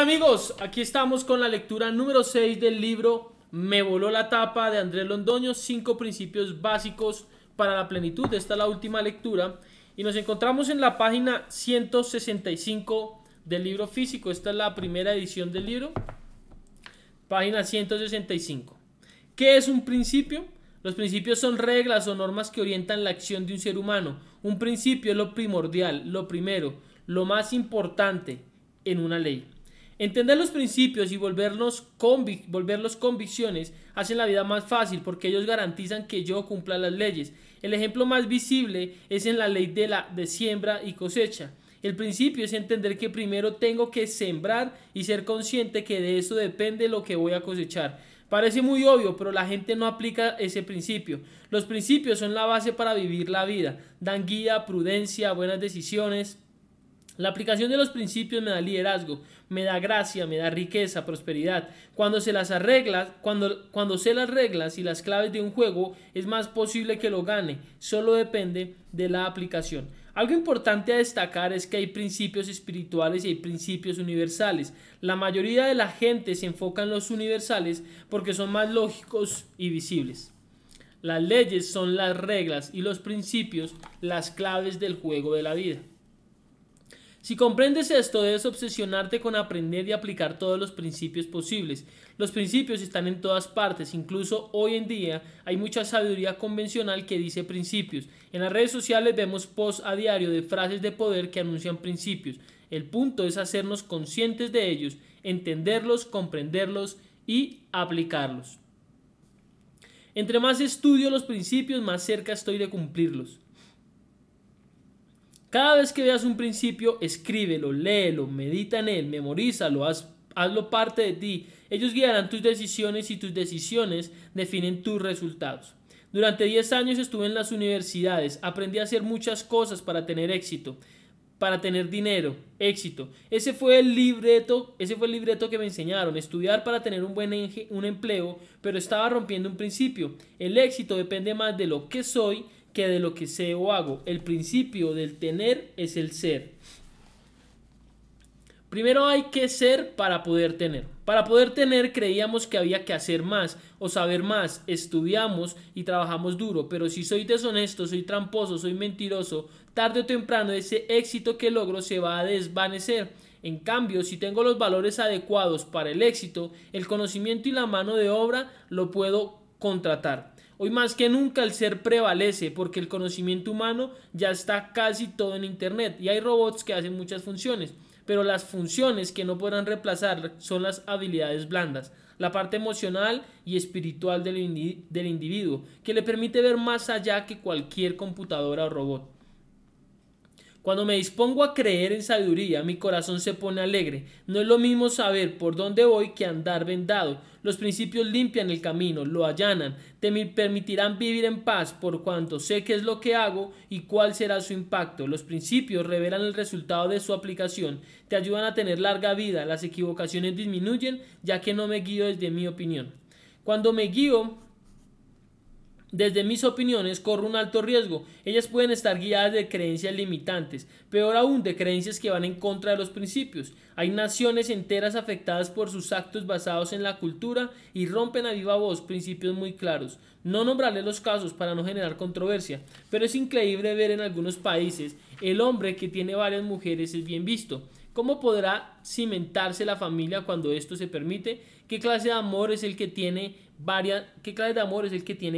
amigos, aquí estamos con la lectura número 6 del libro Me voló la tapa de Andrés Londoño, 5 principios básicos para la plenitud. Esta es la última lectura y nos encontramos en la página 165 del libro físico. Esta es la primera edición del libro, página 165. ¿Qué es un principio? Los principios son reglas o normas que orientan la acción de un ser humano. Un principio es lo primordial, lo primero, lo más importante en una ley. Entender los principios y volverlos convicciones hacen la vida más fácil porque ellos garantizan que yo cumpla las leyes. El ejemplo más visible es en la ley de siembra y cosecha. El principio es entender que primero tengo que sembrar y ser consciente que de eso depende lo que voy a cosechar. Parece muy obvio, pero la gente no aplica ese principio. Los principios son la base para vivir la vida. Dan guía, prudencia, buenas decisiones. La aplicación de los principios me da liderazgo, me da gracia, me da riqueza, prosperidad. Cuando sé las reglas y las claves de un juego, es más posible que lo gane. Solo depende de la aplicación. Algo importante a destacar es que hay principios espirituales y hay principios universales. La mayoría de la gente se enfoca en los universales porque son más lógicos y visibles. Las leyes son las reglas y los principios las claves del juego de la vida. Si comprendes esto, debes obsesionarte con aprender y aplicar todos los principios posibles. Los principios están en todas partes, incluso hoy en día hay mucha sabiduría convencional que dice principios. En las redes sociales vemos posts a diario de frases de poder que anuncian principios. El punto es hacernos conscientes de ellos, entenderlos, comprenderlos y aplicarlos. Entre más estudio los principios, más cerca estoy de cumplirlos. Cada vez que veas un principio, escríbelo, léelo, medita en él, memorízalo, hazlo parte de ti. Ellos guiarán tus decisiones y tus decisiones definen tus resultados. Durante 10 años estuve en las universidades, aprendí a hacer muchas cosas para tener éxito, para tener dinero, éxito. Ese fue el libreto que me enseñaron, estudiar para tener un empleo, pero estaba rompiendo un principio. El éxito depende más de lo que soy que de lo que sé o hago. El principio del tener es el ser. Primero hay que ser para poder tener. Para poder tener creíamos que había que hacer más o saber más. Estudiamos y trabajamos duro, pero si soy deshonesto, soy tramposo, soy mentiroso, tarde o temprano ese éxito que logro se va a desvanecer. En cambio, si tengo los valores adecuados para el éxito, el conocimiento y la mano de obra lo puedo contratar. Hoy más que nunca el ser prevalece porque el conocimiento humano ya está casi todo en internet y hay robots que hacen muchas funciones, pero las funciones que no podrán reemplazar son las habilidades blandas, la parte emocional y espiritual del individuo que le permite ver más allá que cualquier computadora o robot. Cuando me dispongo a creer en sabiduría, mi corazón se pone alegre. No es lo mismo saber por dónde voy que andar vendado. Los principios limpian el camino, lo allanan, te permitirán vivir en paz por cuanto sé qué es lo que hago y cuál será su impacto. Los principios revelan el resultado de su aplicación, te ayudan a tener larga vida, las equivocaciones disminuyen ya que no me guío desde mi opinión. Cuando me guío desde mis opiniones corro un alto riesgo. Ellas pueden estar guiadas de creencias limitantes, peor aún de creencias que van en contra de los principios. Hay naciones enteras afectadas por sus actos basados en la cultura y rompen a viva voz principios muy claros. No nombraré los casos para no generar controversia, pero es increíble ver en algunos países el hombre que tiene varias mujeres es bien visto. ¿Cómo podrá cimentarse la familia cuando esto se permite? ¿Qué clase de amor es el que tiene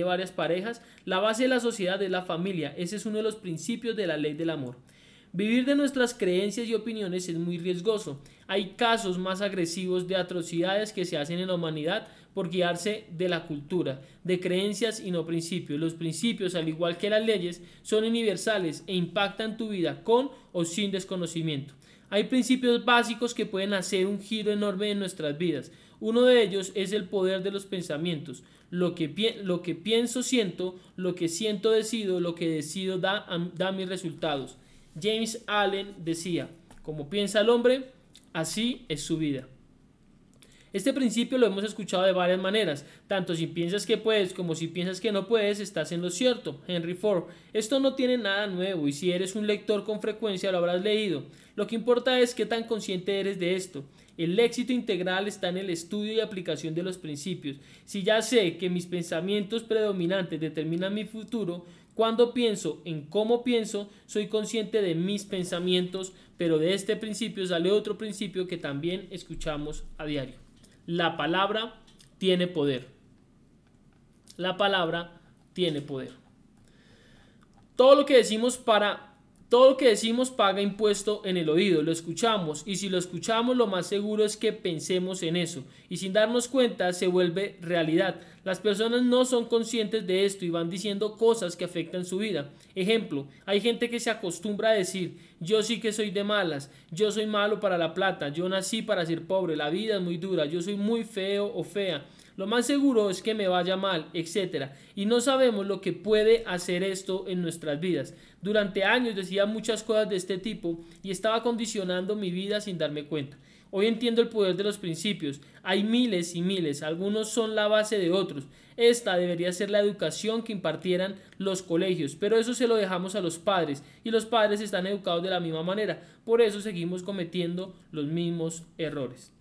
varias parejas? La base de la sociedad es la familia. Ese es uno de los principios de la ley del amor. Vivir de nuestras creencias y opiniones es muy riesgoso. Hay casos más agresivos de atrocidades que se hacen en la humanidad por guiarse de la cultura, de creencias y no principios. Los principios, al igual que las leyes, son universales e impactan tu vida con o sin desconocimiento. Hay principios básicos que pueden hacer un giro enorme en nuestras vidas. Uno de ellos es el poder de los pensamientos. Lo que pienso siento, lo que siento decido, lo que decido da mis resultados. James Allen decía, como piensa el hombre, así es su vida. Este principio lo hemos escuchado de varias maneras, tanto si piensas que puedes como si piensas que no puedes, estás en lo cierto. Henry Ford. Esto no tiene nada nuevo y si eres un lector con frecuencia lo habrás leído. Lo que importa es qué tan consciente eres de esto. El éxito integral está en el estudio y aplicación de los principios. Si ya sé que mis pensamientos predominantes determinan mi futuro, cuando pienso en cómo pienso, soy consciente de mis pensamientos, pero de este principio sale otro principio que también escuchamos a diario. La palabra tiene poder. La palabra tiene poder. Todo lo que decimos paga impuesto en el oído, lo escuchamos, y si lo escuchamos lo más seguro es que pensemos en eso, y sin darnos cuenta se vuelve realidad. Las personas no son conscientes de esto y van diciendo cosas que afectan su vida. Ejemplo, hay gente que se acostumbra a decir: yo sí que soy de malas, yo soy malo para la plata, yo nací para ser pobre, la vida es muy dura, yo soy muy feo o fea. Lo más seguro es que me vaya mal, etc. Y no sabemos lo que puede hacer esto en nuestras vidas. Durante años decía muchas cosas de este tipo y estaba condicionando mi vida sin darme cuenta. Hoy entiendo el poder de los principios. Hay miles y miles, algunos son la base de otros. Esta debería ser la educación que impartieran los colegios, pero eso se lo dejamos a los padres y los padres están educados de la misma manera. Por eso seguimos cometiendo los mismos errores.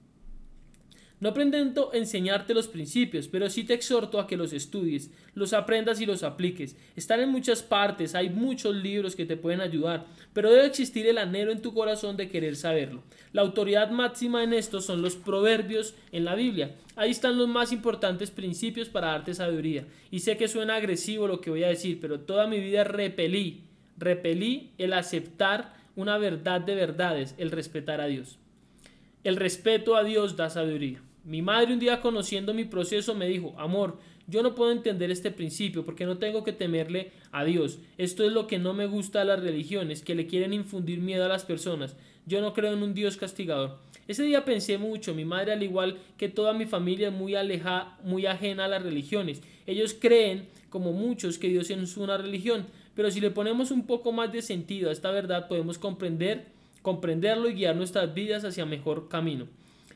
No pretendo enseñarte los principios, pero sí te exhorto a que los estudies, los aprendas y los apliques. Están en muchas partes, hay muchos libros que te pueden ayudar, pero debe existir el anhelo en tu corazón de querer saberlo. La autoridad máxima en esto son los proverbios en la Biblia. Ahí están los más importantes principios para darte sabiduría. Y sé que suena agresivo lo que voy a decir, pero toda mi vida repelí el aceptar una verdad de verdades, el respetar a Dios. El respeto a Dios da sabiduría. Mi madre un día, conociendo mi proceso, me dijo: amor, yo no puedo entender este principio porque no tengo que temerle a Dios. Esto es lo que no me gusta de las religiones, que le quieren infundir miedo a las personas. Yo no creo en un Dios castigador. Ese día pensé mucho. Mi madre, al igual que toda mi familia, es muy ajena a las religiones. Ellos creen, como muchos, que Dios es una religión, pero si le ponemos un poco más de sentido a esta verdad, podemos comprenderlo y guiar nuestras vidas hacia mejor camino.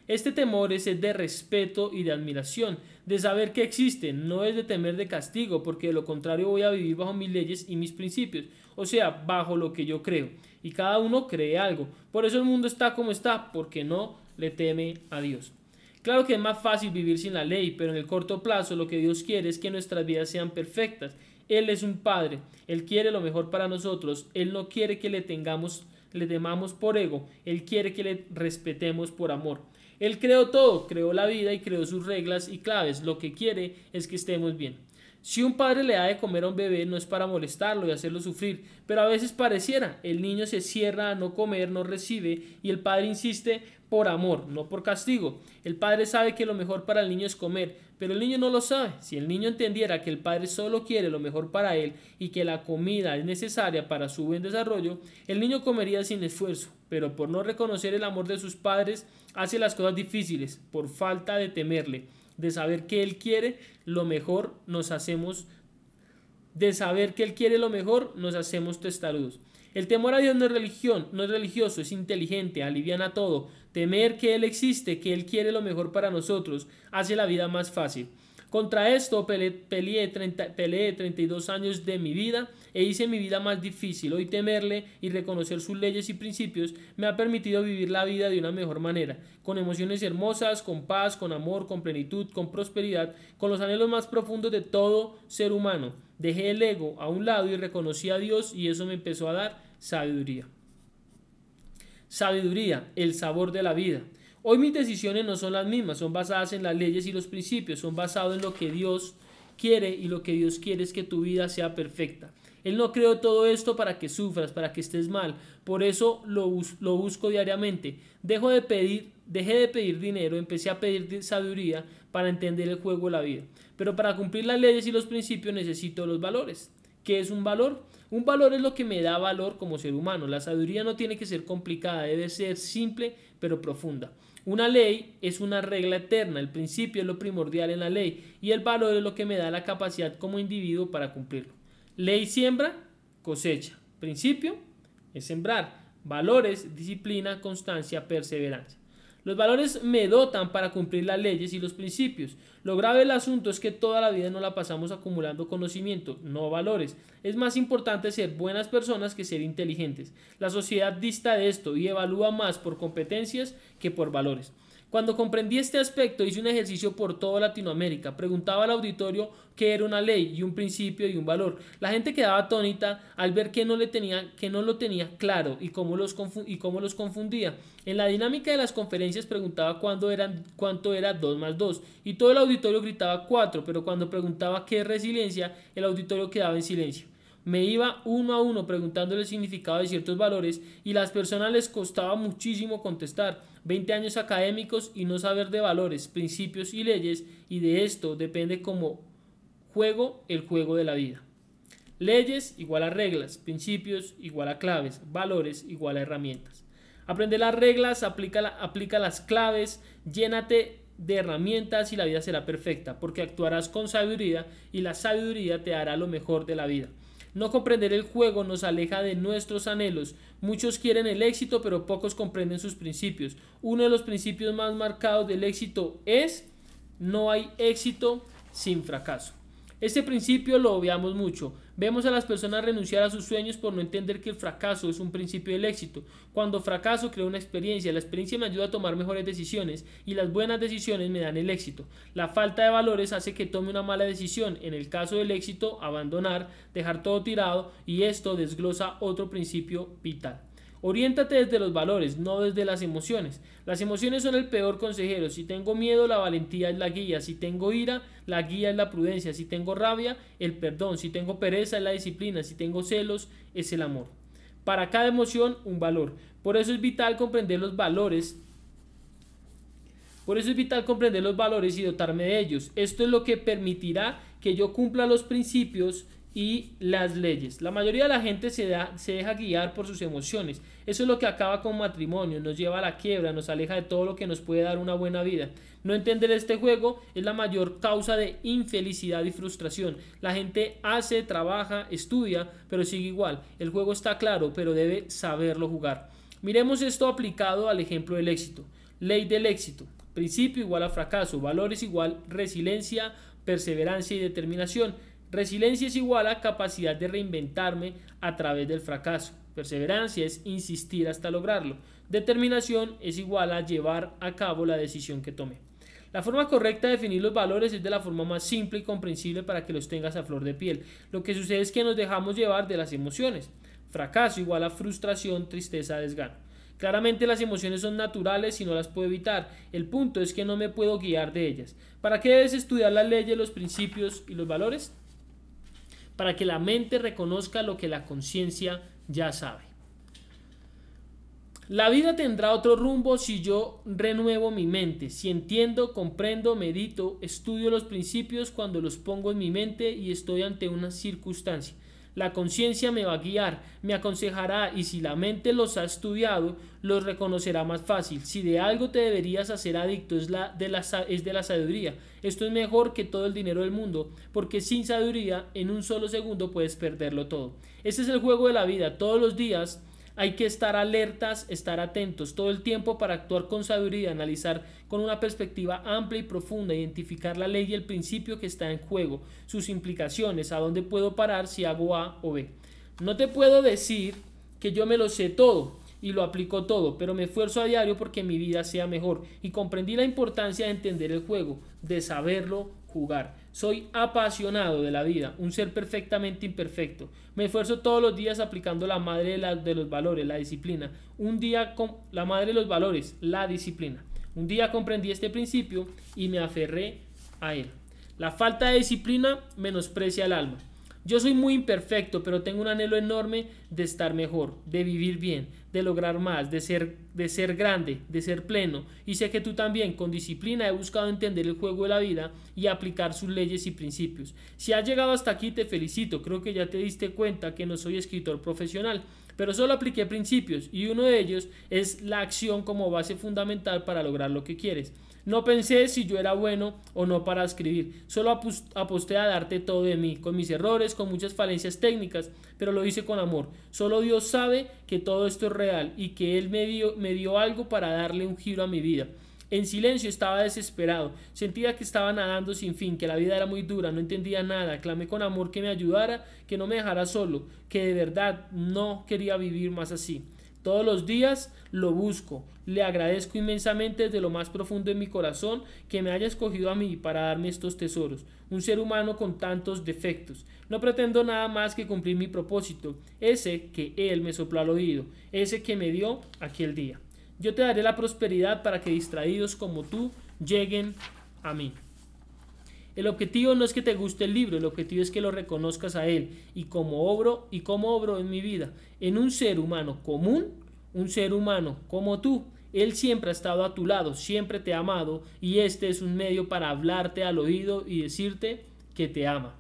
Este temor es de respeto y de admiración, de saber que existe, no es de temer de castigo, porque de lo contrario voy a vivir bajo mis leyes y mis principios, o sea, bajo lo que yo creo, y cada uno cree algo. Por eso el mundo está como está, porque no le teme a Dios. Claro que es más fácil vivir sin la ley, pero en el corto plazo lo que Dios quiere es que nuestras vidas sean perfectas. Él es un Padre, Él quiere lo mejor para nosotros, Él no quiere que le temamos por ego, Él quiere que le respetemos por amor. Él creó todo, creó la vida y creó sus reglas y claves. Lo que quiere es que estemos bien. Si un padre le da de comer a un bebé, no es para molestarlo y hacerlo sufrir, pero a veces pareciera. El niño se cierra a no comer, no recibe, y el padre insiste por amor, no por castigo. El padre sabe que lo mejor para el niño es comer, pero el niño no lo sabe. Si el niño entendiera que el padre solo quiere lo mejor para él y que la comida es necesaria para su buen desarrollo, el niño comería sin esfuerzo, pero por no reconocer el amor de sus padres, hace las cosas difíciles. Por falta de temerle, de saber que Él quiere lo mejor, nos hacemos testarudos. El temor a Dios no es religión, no es religioso, es inteligente, aliviana todo. Temer que Él existe, que Él quiere lo mejor para nosotros, hace la vida más fácil. Contra esto peleé 32 años de mi vida e hice mi vida más difícil. Hoy temerle y reconocer sus leyes y principios me ha permitido vivir la vida de una mejor manera, con emociones hermosas, con paz, con amor, con plenitud, con prosperidad, con los anhelos más profundos de todo ser humano. Dejé el ego a un lado y reconocí a Dios, y eso me empezó a dar sabiduría. Sabiduría, el sabor de la vida. Hoy mis decisiones no son las mismas, son basadas en las leyes y los principios, son basados en lo que Dios quiere, y lo que Dios quiere es que tu vida sea perfecta. Él no creó todo esto para que sufras, para que estés mal, por eso lo busco diariamente. Dejé de pedir dinero, empecé a pedir sabiduría para entender el juego de la vida. Pero para cumplir las leyes y los principios necesito los valores. ¿Qué es un valor? Un valor es lo que me da valor como ser humano. La sabiduría no tiene que ser complicada, debe ser simple pero profunda. Una ley es una regla eterna, el principio es lo primordial en la ley y el valor es lo que me da la capacidad como individuo para cumplirlo. Ley siembra, cosecha. Principio es sembrar. Valores, disciplina, constancia, perseverancia. Los valores me dotan para cumplir las leyes y los principios. Lo grave del asunto es que toda la vida no la pasamos acumulando conocimiento, no valores. Es más importante ser buenas personas que ser inteligentes. La sociedad dista de esto y evalúa más por competencias que por valores. Cuando comprendí este aspecto, hice un ejercicio por toda Latinoamérica. Preguntaba al auditorio qué era una ley y un principio y un valor. La gente quedaba atónita al ver que no lo tenía claro y cómo los confundía. En la dinámica de las conferencias preguntaba cuánto era 2 más 2 y todo el auditorio gritaba 4, pero cuando preguntaba qué es resiliencia, el auditorio quedaba en silencio. Me iba uno a uno preguntando el significado de ciertos valores y las personas les costaba muchísimo contestar. 20 años académicos y no saber de valores, principios y leyes, y de esto depende cómo juego el juego de la vida. Leyes igual a reglas, principios igual a claves, valores igual a herramientas. Aprende las reglas, aplica las claves, llénate de herramientas y la vida será perfecta, porque actuarás con sabiduría y la sabiduría te hará lo mejor de la vida. No comprender el juego nos aleja de nuestros anhelos. Muchos quieren el éxito, pero pocos comprenden sus principios. Uno de los principios más marcados del éxito es: no hay éxito sin fracaso. Este principio lo obviamos mucho. Vemos a las personas renunciar a sus sueños por no entender que el fracaso es un principio del éxito. Cuando fracaso creo una experiencia, la experiencia me ayuda a tomar mejores decisiones y las buenas decisiones me dan el éxito. La falta de valores hace que tome una mala decisión, en el caso del éxito, abandonar, dejar todo tirado, y esto desglosa otro principio vital. Oriéntate desde los valores, no desde las emociones. Las emociones son el peor consejero. Si tengo miedo, la valentía es la guía. Si tengo ira, la guía es la prudencia. Si tengo rabia, el perdón. Si tengo pereza, es la disciplina. Si tengo celos, es el amor. Para cada emoción, un valor. Por eso es vital comprender los valores. Y dotarme de ellos. Esto es lo que permitirá que yo cumpla los principios y las leyes. La mayoría de la gente se deja guiar por sus emociones. Eso es lo que acaba con matrimonio, nos lleva a la quiebra, nos aleja de todo lo que nos puede dar una buena vida. No entender este juego es la mayor causa de infelicidad y frustración. La gente hace, trabaja, estudia, pero sigue igual. El juego está claro, pero debe saberlo jugar. Miremos esto aplicado al ejemplo del éxito. Ley del éxito. Principio igual a fracaso. Valores igual resiliencia, perseverancia y determinación. Resiliencia es igual a capacidad de reinventarme a través del fracaso. Perseverancia es insistir hasta lograrlo. Determinación es igual a llevar a cabo la decisión que tomé. La forma correcta de definir los valores es de la forma más simple y comprensible para que los tengas a flor de piel. Lo que sucede es que nos dejamos llevar de las emociones. Fracaso igual a frustración, tristeza, desgano. Claramente las emociones son naturales y no las puedo evitar. El punto es que no me puedo guiar de ellas. ¿Para qué debes estudiar las leyes, los principios y los valores? Para que la mente reconozca lo que la conciencia ya sabe. La vida tendrá otro rumbo si yo renuevo mi mente, si entiendo, comprendo, medito, estudio los principios cuando los pongo en mi mente y estoy ante una circunstancia. La conciencia me va a guiar, me aconsejará, y si la mente los ha estudiado, los reconocerá más fácil. Si de algo te deberías hacer adicto es de la sabiduría. Esto es mejor que todo el dinero del mundo, porque sin sabiduría en un solo segundo puedes perderlo todo. Este es el juego de la vida. Todos los días hay que estar alertas, estar atentos todo el tiempo para actuar con sabiduría, analizar con una perspectiva amplia y profunda, identificar la ley y el principio que está en juego, sus implicaciones, a dónde puedo parar si hago A o B. No te puedo decir que yo me lo sé todo y lo aplico todo, pero me esfuerzo a diario porque mi vida sea mejor y comprendí la importancia de entender el juego, de saberlo jugar. Soy apasionado de la vida, un ser perfectamente imperfecto. Me esfuerzo todos los días aplicando la madre de los valores, la disciplina. La madre de los valores, la disciplina. Un día comprendí este principio y me aferré a él. La falta de disciplina menosprecia el alma. Yo soy muy imperfecto, pero tengo un anhelo enorme de estar mejor, de vivir bien, de lograr más, de ser grande, de ser pleno. Y sé que tú también, con disciplina, he buscado entender el juego de la vida y aplicar sus leyes y principios. Si has llegado hasta aquí, te felicito. Creo que ya te diste cuenta que no soy escritor profesional, pero solo apliqué principios y uno de ellos es la acción como base fundamental para lograr lo que quieres. No pensé si yo era bueno o no para escribir, solo aposté a darte todo de mí, con mis errores, con muchas falencias técnicas, pero lo hice con amor. Solo Dios sabe que todo esto es real y que Él me dio algo para darle un giro a mi vida. En silencio estaba desesperado, sentía que estaba nadando sin fin, que la vida era muy dura, no entendía nada, clamé con amor que me ayudara, que no me dejara solo, que de verdad no quería vivir más así. Todos los días lo busco. Le agradezco inmensamente desde lo más profundo de mi corazón que me haya escogido a mí para darme estos tesoros. Un ser humano con tantos defectos. No pretendo nada más que cumplir mi propósito, ese que Él me sopló al oído, ese que me dio aquel día. Yo te daré la prosperidad para que distraídos como tú lleguen a mí. El objetivo no es que te guste el libro, el objetivo es que lo reconozcas a él y cómo obro en mi vida, en un ser humano común, un ser humano como tú. Él siempre ha estado a tu lado, siempre te ha amado y este es un medio para hablarte al oído y decirte que te ama,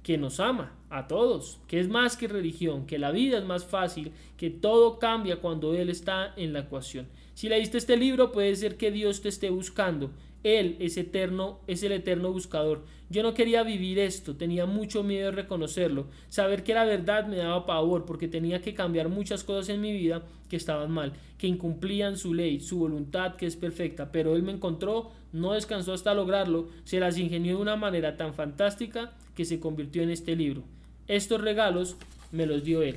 que nos ama a todos, que es más que religión, que la vida es más fácil, que todo cambia cuando Él está en la ecuación. Si leíste este libro, puede ser que Dios te esté buscando. Él es eterno, es el eterno buscador. Yo no quería vivir esto, tenía mucho miedo de reconocerlo. Saber que la verdad me daba pavor porque tenía que cambiar muchas cosas en mi vida que estaban mal, que incumplían su ley, su voluntad que es perfecta. Pero Él me encontró, no descansó hasta lograrlo, se las ingenió de una manera tan fantástica que se convirtió en este libro. Estos regalos me los dio Él.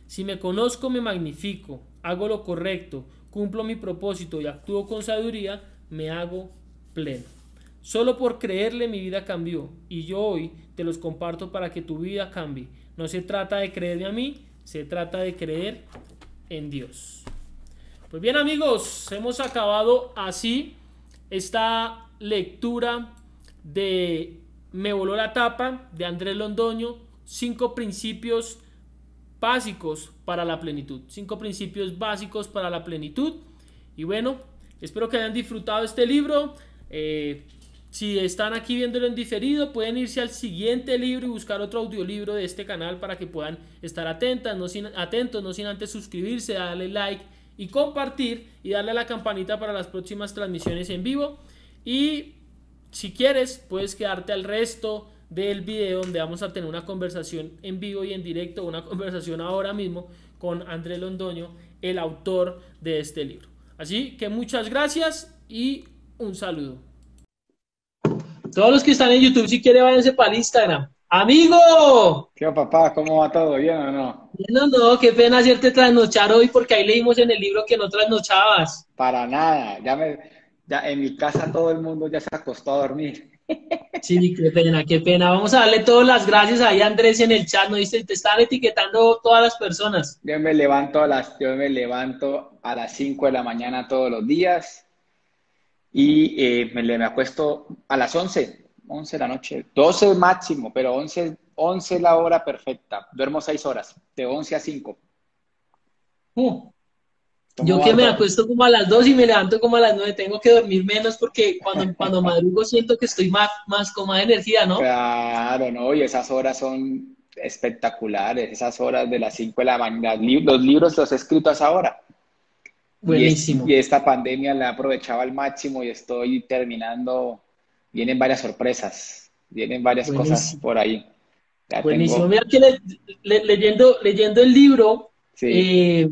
Si me conozco, me magnifico, hago lo correcto, cumplo mi propósito y actúo con sabiduría, me hago pleno. Solo por creerle mi vida cambió y yo hoy te los comparto para que tu vida cambie. No se trata de creerme a mí, se trata de creer en Dios. Pues bien amigos, hemos acabado así esta lectura de Me voló la tapa de Andrés Londoño, 5 principios básicos para la plenitud. 5 principios básicos para la plenitud. Y bueno, espero que hayan disfrutado este libro. Si están aquí viéndolo en diferido, pueden irse al siguiente libro y buscar otro audiolibro de este canal para que puedan estar atentos, no sin antes suscribirse, darle like y compartir y darle a la campanita para las próximas transmisiones en vivo. Y si quieres, puedes quedarte al resto del video donde vamos a tener una conversación en vivo y en directo, una conversación ahora mismo con Andrés Londoño, el autor de este libro. Así que muchas gracias y un saludo. Todos los que están en YouTube, si quieren, váyanse para el Instagram. ¡Amigo! ¿Qué papá? ¿Cómo va todo? ¿Bien o no? No, qué pena hacerte trasnochar hoy porque ahí leímos en el libro que no trasnochabas. Para nada. Ya en mi casa todo el mundo ya se acostó a dormir. Sí, qué pena, qué pena. Vamos a darle todas las gracias ahí a Andrés en el chat, ¿no viste? Te están etiquetando todas las personas. Yo me levanto a las 5 de la mañana todos los días y me acuesto a las 11 de la noche, 12 máximo, pero 11 es la hora perfecta. Duermo 6 horas, de 11 a 5. ¿Cómo Yo que va me todo? acuesto como a las 2 y me levanto como a las 9, tengo que dormir menos porque cuando madrugo siento que estoy más con más energía, ¿no? Claro, ¿no? Y esas horas son espectaculares, esas horas de las 5 de la mañana. Los libros los he escrito a esa hora. Y Buenísimo, esta pandemia la he aprovechado al máximo y estoy terminando. Vienen varias sorpresas, vienen varias cosas buenísimo, por ahí. Ya buenísimo. tengo, Mira que leyendo el libro, sí, eh,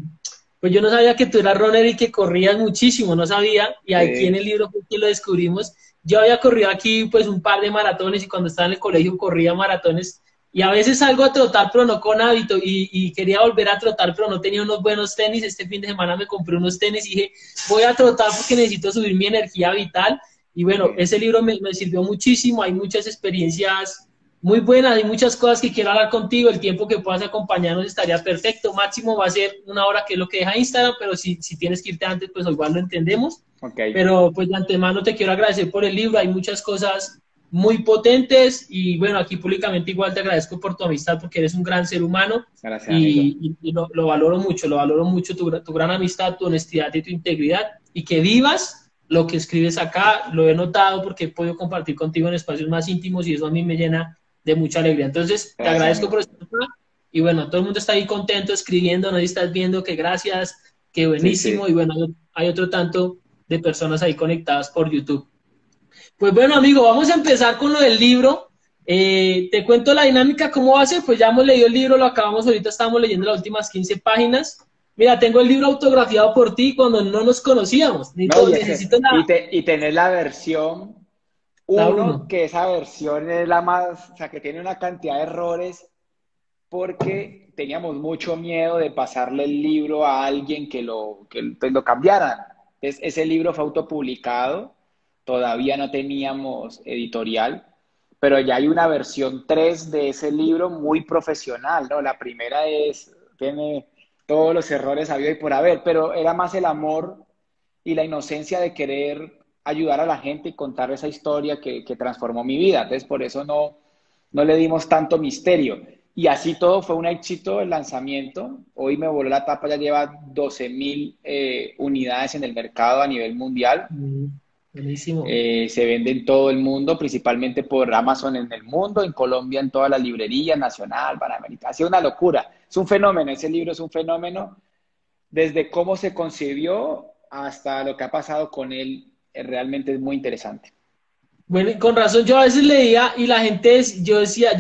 pues yo no sabía que tú eras runner y que corrías muchísimo, no sabía, y aquí en sí, el libro fue que lo descubrimos. Yo había corrido aquí pues un par de maratones y cuando estaba en el colegio corría maratones y a veces salgo a trotar pero no con hábito y quería volver a trotar pero no tenía unos buenos tenis. Este fin de semana me compré unos tenis y dije voy a trotar porque necesito subir mi energía vital y bueno, sí. ese libro me sirvió muchísimo, hay muchas experiencias muy buenas, hay muchas cosas que quiero hablar contigo, el tiempo que puedas acompañarnos estaría perfecto, máximo va a ser una hora que es lo que deja Instagram, pero si tienes que irte antes, pues igual lo entendemos, Ok, pero pues de antemano te quiero agradecer por el libro, hay muchas cosas muy potentes y bueno, aquí públicamente igual te agradezco por tu amistad porque eres un gran ser humano gracias, amigo. y lo valoro mucho tu gran amistad, tu honestidad y tu integridad y que vivas lo que escribes acá, lo he notado porque he podido compartir contigo en espacios más íntimos y eso a mí me llena de mucha alegría. Entonces, te Gracias, agradezco por amigo. estar acá. Y bueno, todo el mundo está ahí contento escribiendo, no sé si estás viendo que gracias, que Sí, buenísimo. sí. Y bueno, hay otro tanto de personas ahí conectadas por YouTube. Pues bueno, amigo, vamos a empezar con lo del libro. Te cuento la dinámica, cómo va a ser. Pues ya hemos leído el libro, lo acabamos ahorita, estamos leyendo las últimas 15 páginas. Mira, tengo el libro autografiado por ti cuando no nos conocíamos. No, Necesito y tener la versión la uno, uno. que esa versión es la más, o sea, que tiene una cantidad de errores porque teníamos mucho miedo de pasarle el libro a alguien pues, lo cambiaran. Ese libro fue autopublicado, todavía no teníamos editorial, pero ya hay una versión 3 de ese libro muy profesional, ¿no? La primera tiene todos los errores habido y por haber, pero era más el amor y la inocencia de querer ayudar a la gente y contar esa historia que transformó mi vida. Entonces, por eso no le dimos tanto misterio. Y así todo fue un éxito el lanzamiento. Hoy Me Voló la Tapa ya lleva 12.000 unidades en el mercado a nivel mundial. Buenísimo. Se vende en todo el mundo, principalmente por Amazon en el mundo, en Colombia en todas las librerías, Nacional, Panamericana. Ha sido una locura. Es un fenómeno, ese libro es un fenómeno. Desde cómo se concibió hasta lo que ha pasado con él, realmente es muy interesante. Bueno, y con razón, yo a veces leía y la gente decía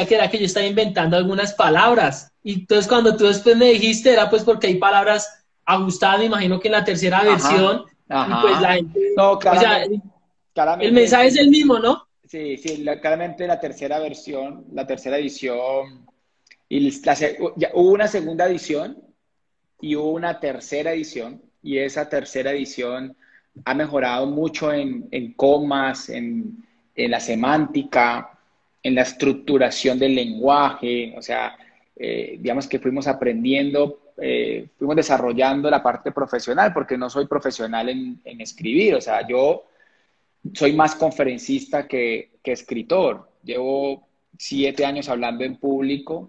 que era que yo estaba inventando algunas palabras. Y entonces cuando tú después me dijiste, era pues porque hay palabras ajustadas, me imagino que en la tercera Ajá, versión, y pues la ajá. gente, No, o sea, el claramente, mensaje es el mismo, ¿no? sí, sí, claramente la tercera versión, la tercera edición, y ya hubo una segunda edición y hubo una tercera edición, y esa tercera edición ha mejorado mucho en comas, en la semántica, en la estructuración del lenguaje, o sea, digamos que fuimos aprendiendo, fuimos desarrollando la parte profesional, porque no soy profesional en escribir, o sea, yo soy más conferencista que escritor. Llevo 7 años hablando en público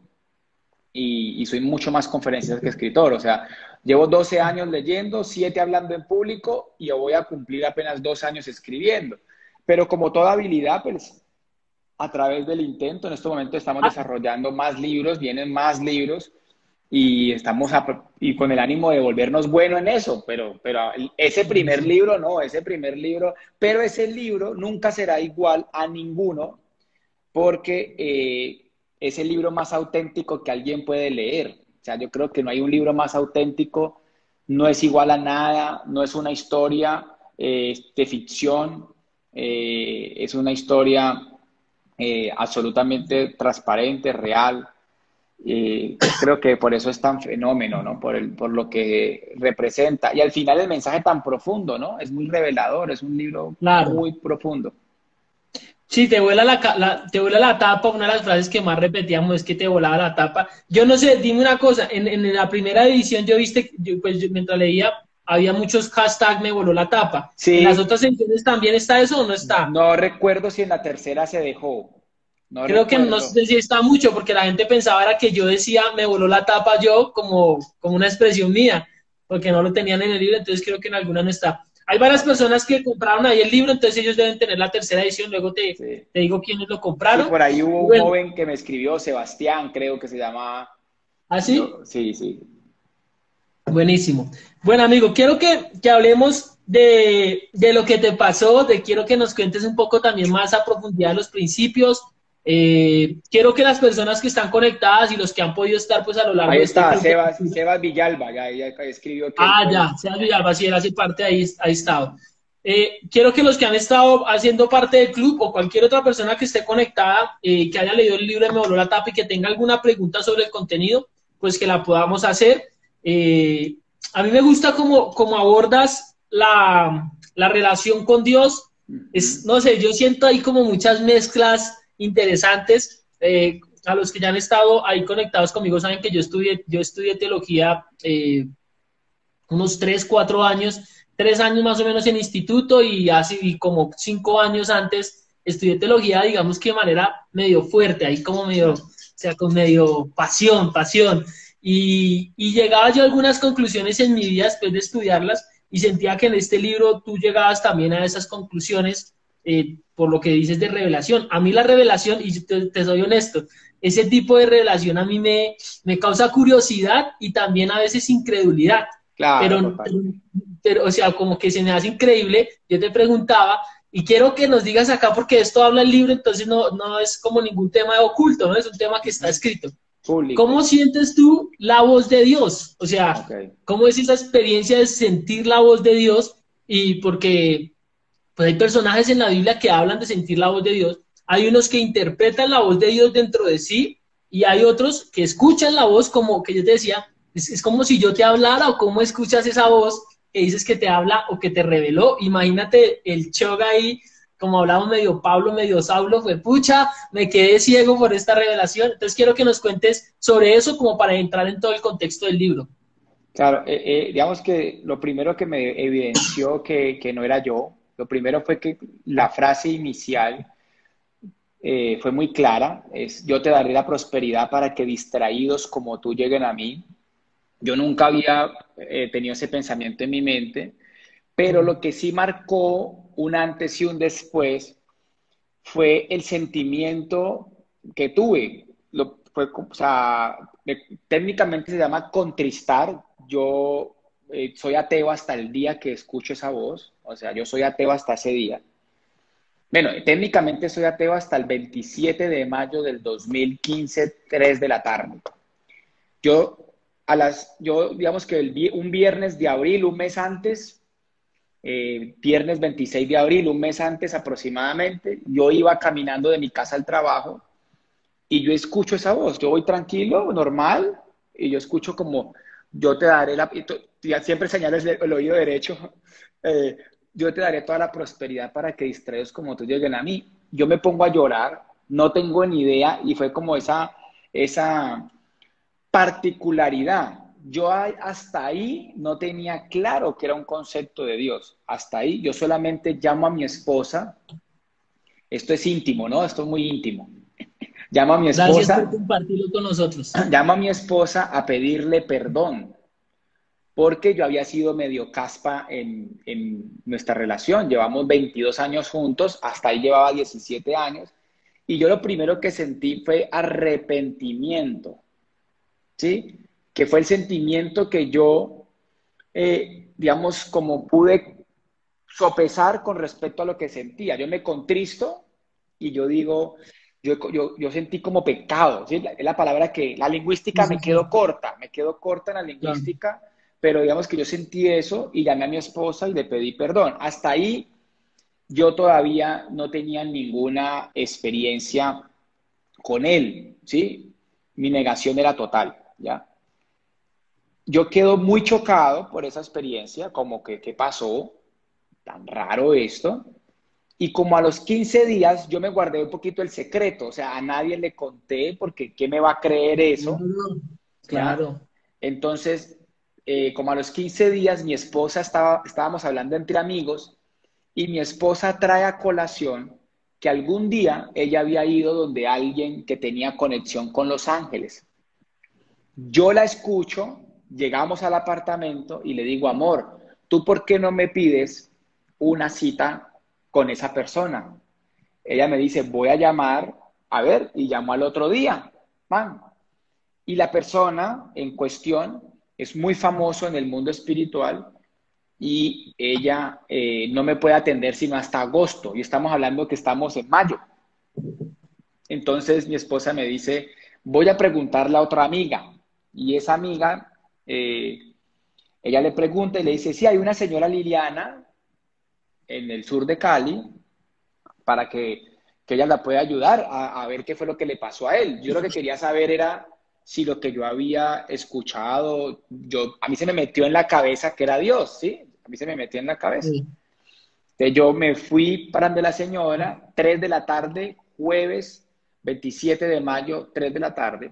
y soy mucho más conferencista que escritor. O sea, llevo 12 años leyendo, 7 hablando en público y yo voy a cumplir apenas 2 años escribiendo. Pero como toda habilidad, pues a través del intento, en este momento estamos Ah, desarrollando más libros, vienen más libros y y con el ánimo de volvernos bueno en eso, pero ese primer buenísimo. libro no, pero ese libro nunca será igual a ninguno porque es el libro más auténtico que alguien puede leer. O sea, yo creo que no hay un libro más auténtico, no es igual a nada, no es una historia de ficción, es una historia absolutamente transparente, real. Creo que por eso es tan fenómeno, ¿no? Por lo que representa. Y al final el mensaje tan profundo, ¿no? Es muy revelador, es un libro Claro. muy profundo. Sí, te vuela la tapa, una de las frases que más repetíamos es que te volaba la tapa. Yo no sé, dime una cosa, en la primera edición mientras leía, había muchos hashtags me voló la tapa. ¿En las Sí, otras ediciones también está eso o no está? no recuerdo si en la tercera se dejó, no Creo que no recuerdo. sé si está mucho, porque la gente pensaba era que yo decía me voló la tapa yo como una expresión mía, porque no lo tenían en el libro, entonces creo que en alguna no está. Hay varias Ok, personas que compraron ahí el libro, entonces ellos deben tener la tercera edición, luego sí. te digo quiénes lo Sí, compraron. por ahí hubo Y un bueno, joven que me escribió, Sebastián, creo que se llamaba. así, Sí, sí. buenísimo. Bueno, amigo, quiero que hablemos de lo que te pasó, quiero que nos cuentes un poco también más a profundidad los principios. Quiero que las personas que están conectadas y los que han podido estar pues a lo largo Ahí de este está, club de lectura. Sebas Villalba, ya escribió que él Ah, fue ya, Sebas Villalba, sí, él hace parte, ahí estado. Quiero que los que han estado haciendo parte del club o cualquier otra persona que esté conectada, que haya leído el libro de Me Voló la Tapa y que tenga alguna pregunta sobre el contenido, pues que la podamos hacer. Eh, a mí me gusta cómo abordas la relación con Dios. Ujú. No sé, yo siento ahí como muchas mezclas interesantes. A los que ya han estado ahí conectados conmigo saben que yo estudié teología unos 3 4 años, 3 años más o menos en instituto y así como 5 años antes estudié teología, digamos que de manera medio fuerte, ahí como medio, o sea, con medio pasión. Y llegaba yo a algunas conclusiones en mi vida después de estudiarlas y sentía que en este libro tú llegabas también a esas conclusiones por lo que dices de revelación. A mí la revelación, y te soy honesto, ese tipo de revelación a mí me causa curiosidad y también a veces incredulidad Claro, pero, total. o sea, como que se me hace increíble. Yo te preguntaba, y quiero que nos digas acá, porque esto habla el libro, entonces no es como ningún tema oculto, ¿no? Es un tema que está Ujú. escrito. ¿Cómo Público. sientes tú la voz de Dios? O sea, Ok. ¿cómo es esa experiencia de sentir la voz de Dios? Y porque pues hay personajes en la Biblia que hablan de sentir la voz de Dios. Hay unos que interpretan la voz de Dios dentro de sí Y hay otros que escuchan la voz como que yo te decía, es como si yo te hablara o cómo escuchas esa voz que dices que te habla o que te reveló. Imagínate el shock ahí, como hablamos medio Pablo, medio Saulo, fue pucha, me quedé ciego por esta revelación. Entonces quiero que nos cuentes sobre eso como para entrar en todo el contexto del libro. Claro, digamos que lo primero que me evidenció que no era yo, lo primero fue que la frase inicial fue muy clara, es yo te daré la prosperidad para que distraídos como tú lleguen a mí. Yo nunca había tenido ese pensamiento en mi mente, pero lo que sí marcó un antes y un después fue el sentimiento que tuve. O sea, técnicamente se llama contristar. Yo soy ateo hasta el día que escucho esa voz. O sea, yo soy ateo hasta ese día. Bueno, técnicamente soy ateo hasta el 27 de mayo del 2015, 3 de la tarde. Yo, digamos que un viernes de abril, un mes antes, viernes 26 de abril, un mes antes aproximadamente, yo iba caminando de mi casa al trabajo y yo escucho esa voz. Yo voy tranquilo, normal, y yo escucho como, yo te daré ya siempre señalo el oído derecho, eh, yo te daré toda la prosperidad para que distraídos como tú lleguen a mí. Yo me pongo a llorar, no tengo ni idea, y fue como esa particularidad. Yo hasta ahí no tenía claro que era un concepto de Dios. Hasta ahí yo solamente llamo a mi esposa. Esto es íntimo, ¿no? Esto es muy íntimo. Llamo a mi Gracias por esposa, compartirlo con nosotros. llamo a mi esposa a pedirle perdón porque yo había sido medio caspa en nuestra relación. Llevamos 22 años juntos, hasta ahí llevaba 17 años, y yo lo primero que sentí fue arrepentimiento, ¿sí? Que fue el sentimiento que yo, digamos, como pude sopesar con respecto a lo que sentía. Yo me contristo y yo digo, yo sentí como pecado, ¿sí? Es la palabra que, la Sí, lingüística sí, sí, me quedo corta en la claro. lingüística, pero digamos que yo sentí eso y llamé a mi esposa y le pedí perdón. Hasta ahí yo todavía no tenía ninguna experiencia con él, ¿sí? Mi negación era total, ¿ya? Yo quedo muy chocado por esa experiencia, como que, ¿qué pasó? Tan raro esto. Y como a los 15 días yo me guardé un poquito el secreto, o sea, a nadie le conté porque ¿qué me va a creer eso? ¿Ya? Claro. Entonces, como a los 15 días mi esposa estábamos hablando entre amigos y mi esposa trae a colación que algún día ella había ido donde alguien que tenía conexión con los ángeles. Yo la escucho, llegamos al apartamento y le digo, amor, ¿tú por qué no me pides una cita con esa persona? Ella me dice, voy a llamar, a ver, y llamo al otro día. Man. Y la persona en cuestión es muy famoso en el mundo espiritual y ella no me puede atender sino hasta agosto. Y estamos hablando que estamos en mayo. Entonces mi esposa me dice, voy a preguntarle a otra amiga. Y esa amiga, ella le pregunta y le dice, sí, hay una señora Liliana en el sur de Cali para que ella la pueda ayudar a ver qué fue lo que le pasó a él. Yo lo que quería saber era si lo que yo había escuchado, a mí se me metió en la cabeza que era Dios, ¿sí? A mí se me metió en la cabeza. Sí. Entonces yo me fui para donde la señora, 3 de la tarde, jueves 27 de mayo, 3 de la tarde,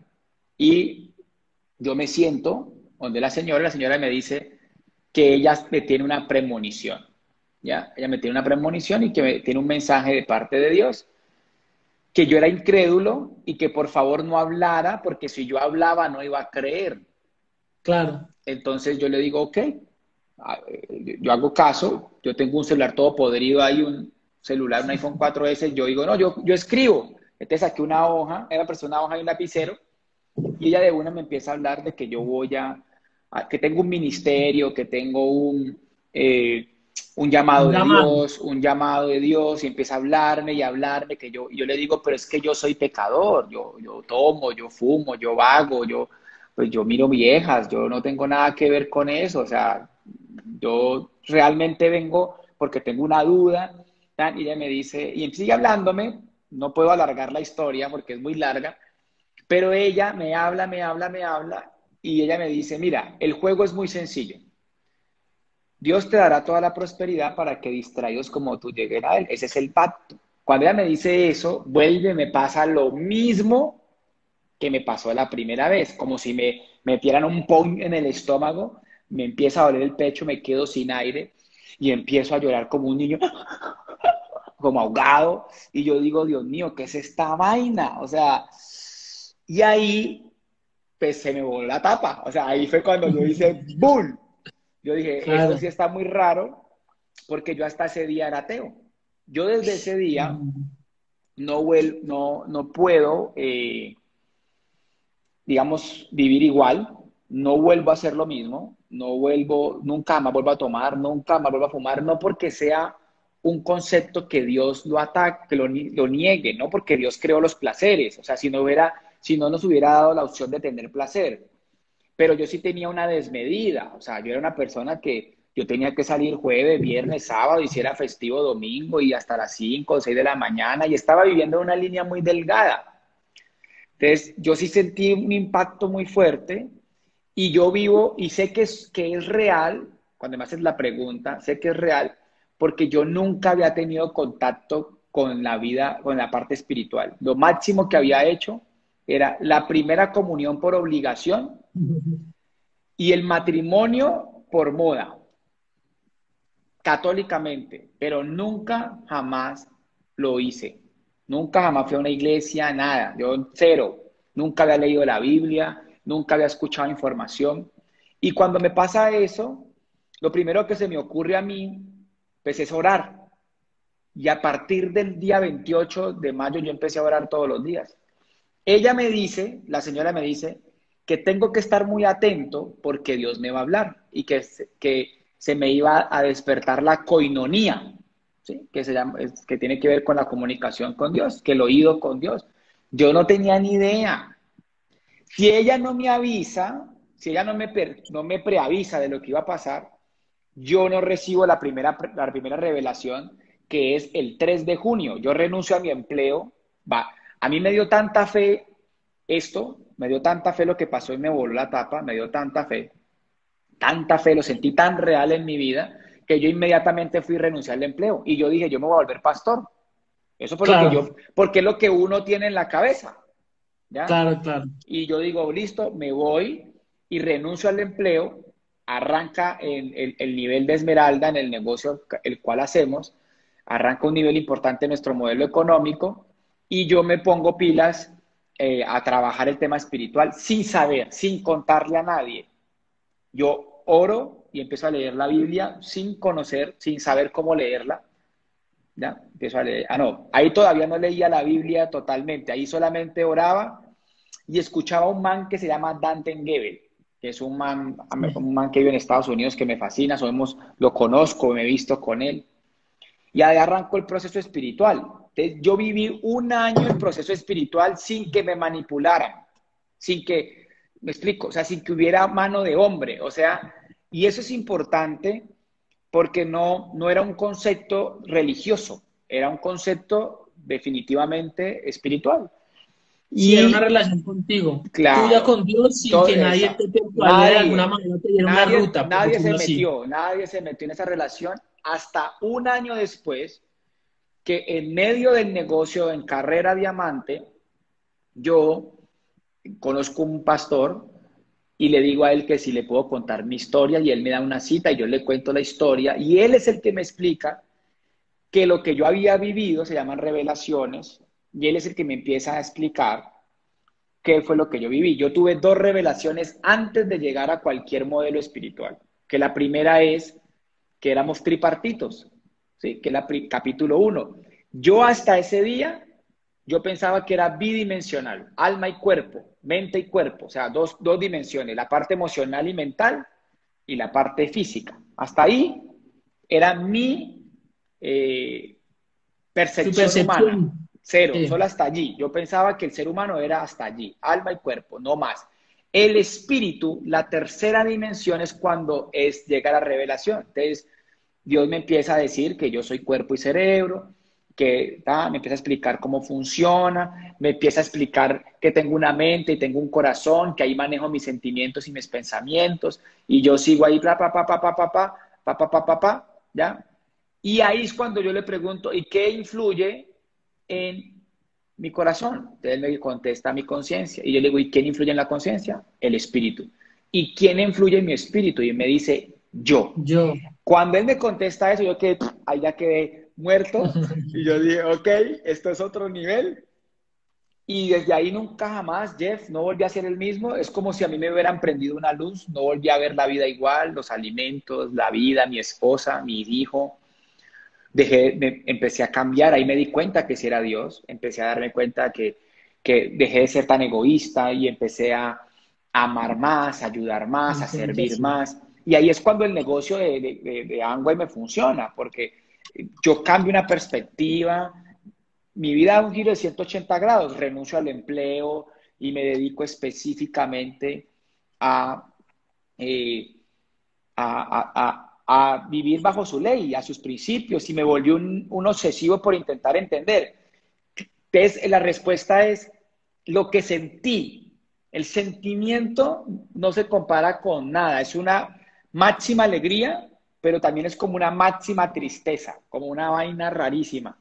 y yo me siento donde la señora me dice que ella me tiene una premonición, ¿ya? Ella me tiene una premonición y que me tiene un mensaje de parte de Dios, que yo era incrédulo y que por favor no hablara, porque si yo hablaba no iba a creer. Claro. Entonces yo le digo, ok, yo hago caso, yo tengo un celular todo podrido ahí, un celular, un iPhone 4S, yo digo, no, yo escribo. Entonces saqué una hoja, era persona una hoja y un lapicero, y ella de una me empieza a hablar de que yo voy que tengo un ministerio, que tengo un Un llamado de llamado. Dios, un llamado de Dios, y empieza a hablarme y hablarme, y yo le digo, pero es que yo soy pecador, yo tomo, yo fumo, yo vago, pues yo miro viejas, yo no tengo nada que ver con eso, o sea, yo realmente vengo porque tengo una duda, y ella me dice, y sigue hablándome, no puedo alargar la historia porque es muy larga, Pero ella me habla y ella me dice, mira, el juego es muy sencillo. Dios te dará toda la prosperidad para que distraídos como tú lleguen a Él. Ese es el pacto. Cuando ella me dice eso, vuelve, me pasa lo mismo que me pasó la primera vez, como si me metieran un pon en el estómago, me empieza a doler el pecho, me quedo sin aire y empiezo a llorar como un niño, como ahogado, y yo digo, Dios mío, ¿qué es esta vaina? O sea, y ahí, pues se me voló la tapa, o sea, ahí fue cuando yo hice ¡boom! Yo dije, esto Claro. sí está muy raro, porque yo hasta ese día era ateo. Yo desde ese día no puedo, digamos, vivir igual, no vuelvo a hacer lo mismo, no vuelvo, nunca más vuelvo a tomar, nunca más vuelvo a fumar, no porque sea un concepto que Dios lo ataque, que lo niegue, no porque Dios creó los placeres, o sea, si no nos hubiera dado la opción de tener placer, pero yo sí tenía una desmedida, o sea, yo era una persona que yo tenía que salir jueves, viernes, sábado, hiciera festivo domingo y hasta las 5 o 6 de la mañana y estaba viviendo en una línea muy delgada. Entonces, yo sí sentí un impacto muy fuerte y yo vivo y sé que es real, cuando me haces la pregunta, sé que es real porque yo nunca había tenido contacto con la vida, con la parte espiritual. Lo máximo que había hecho era la primera comunión por obligación y el matrimonio por moda, católicamente, pero nunca jamás lo hice. Nunca jamás fui a una iglesia, nada. Yo cero. Nunca había leído la Biblia, nunca había escuchado información. Y cuando me pasa eso, lo primero que se me ocurre a mí, pues es orar. Y a partir del día 28 de mayo yo empecé a orar todos los días. Ella me dice, la señora me dice, que tengo que estar muy atento porque Dios me va a hablar y que se me iba a despertar la coinonía, ¿sí? Que, se llama, que tiene que ver con la comunicación con Dios, que el oído con Dios. Yo no tenía ni idea. Si ella no me avisa, si ella no me preavisa de lo que iba a pasar, yo no recibo la primera revelación, que es el 3 de junio. Yo renuncio a mi empleo. Va. A mí me dio tanta fe esto, me dio tanta fe lo que pasó y me voló la tapa, me dio tanta fe, lo sentí tan real en mi vida, que yo inmediatamente fui a renunciar al empleo. Y yo dije, yo me voy a volver pastor. Eso fue lo que Claro, yo, porque es lo que uno tiene en la cabeza, ¿ya? claro, claro. Y yo digo, listo, me voy y renuncio al empleo, arranca el nivel de Esmeralda en el negocio el cual hacemos, arranca un nivel importante en nuestro modelo económico y yo me pongo pilas a trabajar el tema espiritual sin saber, sin contarle a nadie. Yo oro y empiezo a leer la Biblia sin conocer, sin saber cómo leerla. ¿Ya? Empiezo a leer. Ah, no, ahí todavía no leía la Biblia totalmente, ahí solamente oraba y escuchaba a un man que se llama Dante Gebel, que es un man que vive en Estados Unidos que me fascina, lo conozco, me he visto con él, y ahí arrancó el proceso espiritual. Entonces, yo viví un año el proceso espiritual sin que me manipularan, sin que, me explico, o sea, sin que hubiera mano de hombre, o sea, y eso es importante porque no era un concepto religioso, era un concepto definitivamente espiritual. Sí, era una Y relación contigo, tuya claro, con Dios, sin todo que nadie esa, te temporalmente de alguna nadie, manera te diera una ruta, por decirlo así. nadie se metió en esa relación hasta un año después que en medio del negocio en Carrera Diamante, yo conozco un pastor y le digo a él que si le puedo contar mi historia y él me da una cita y yo le cuento la historia y él es el que me explica que lo que yo había vivido se llaman revelaciones y él es el que me empieza a explicar qué fue lo que yo viví. Yo tuve dos revelaciones antes de llegar a cualquier modelo espiritual, que la primera es que éramos tripartitos, ¿sí? Que es capítulo 1. Yo hasta ese día, yo pensaba que era bidimensional, alma y cuerpo, mente y cuerpo, o sea, dos dimensiones, la parte emocional y mental y la parte física. Hasta ahí era mi Tu percepción humana, percepción. cero, Sí. solo hasta allí. Yo pensaba que el ser humano era hasta allí, alma y cuerpo, no más. El espíritu, la tercera dimensión es cuando llega la revelación. Entonces, Dios me empieza a decir que yo soy cuerpo y cerebro, me empieza a explicar cómo funciona, me empieza a explicar que tengo una mente y tengo un corazón, que ahí manejo mis sentimientos y mis pensamientos, y yo sigo ahí, ¿ya? Y ahí es cuando yo le pregunto, ¿y qué influye en mi corazón? Entonces él me contesta mi conciencia, y yo le digo, ¿y quién influye en la conciencia? El espíritu. ¿Y quién influye en mi espíritu? Y me dice, yo. Yo. Cuando él me contesta eso, yo quedé, ahí ya quedé muerto, y yo dije, ok, esto es otro nivel. Y desde ahí nunca jamás, Jeff, no volví a ser el mismo. Es como si a mí me hubieran prendido una luz, no volví a ver la vida igual, los alimentos, la vida, mi esposa, mi hijo. Empecé a cambiar, ahí me di cuenta que sí era Dios, empecé a darme cuenta que dejé de ser tan egoísta y empecé a amar más, a ayudar más, a servir más. Y ahí es cuando el negocio de Amway me funciona, porque yo cambio una perspectiva, mi vida da un giro de 180 grados, renuncio al empleo y me dedico específicamente a, eh, a vivir bajo su ley, a sus principios, y me volví un obsesivo por intentar entender. Entonces, la respuesta es lo que sentí. El sentimiento no se compara con nada, es una máxima alegría, pero también es como una máxima tristeza, como una vaina rarísima.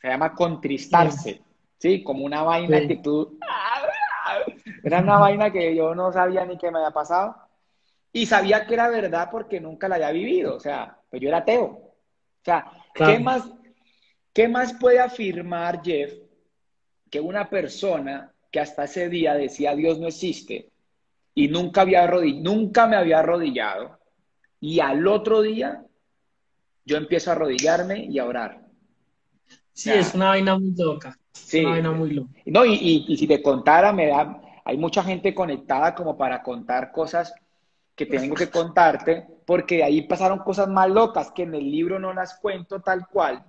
Se llama contristarse, ¿sí? Como una vaina que tú... Era una vaina que yo no sabía ni qué me había pasado. Y sabía que era verdad porque nunca la había vivido. O sea, pues yo era ateo. O sea, Claro. ¿qué más puede afirmar, Jeff, que una persona que hasta ese día decía Dios no existe y nunca me había arrodillado, y al otro día yo empiezo a arrodillarme y a orar? O Sí, es sea, una vaina muy loca. Es una sí, vaina muy loca. no, y si te contara, hay mucha gente conectada como para contar cosas que tengo que contarte, porque de ahí pasaron cosas más locas que en el libro no las cuento tal cual,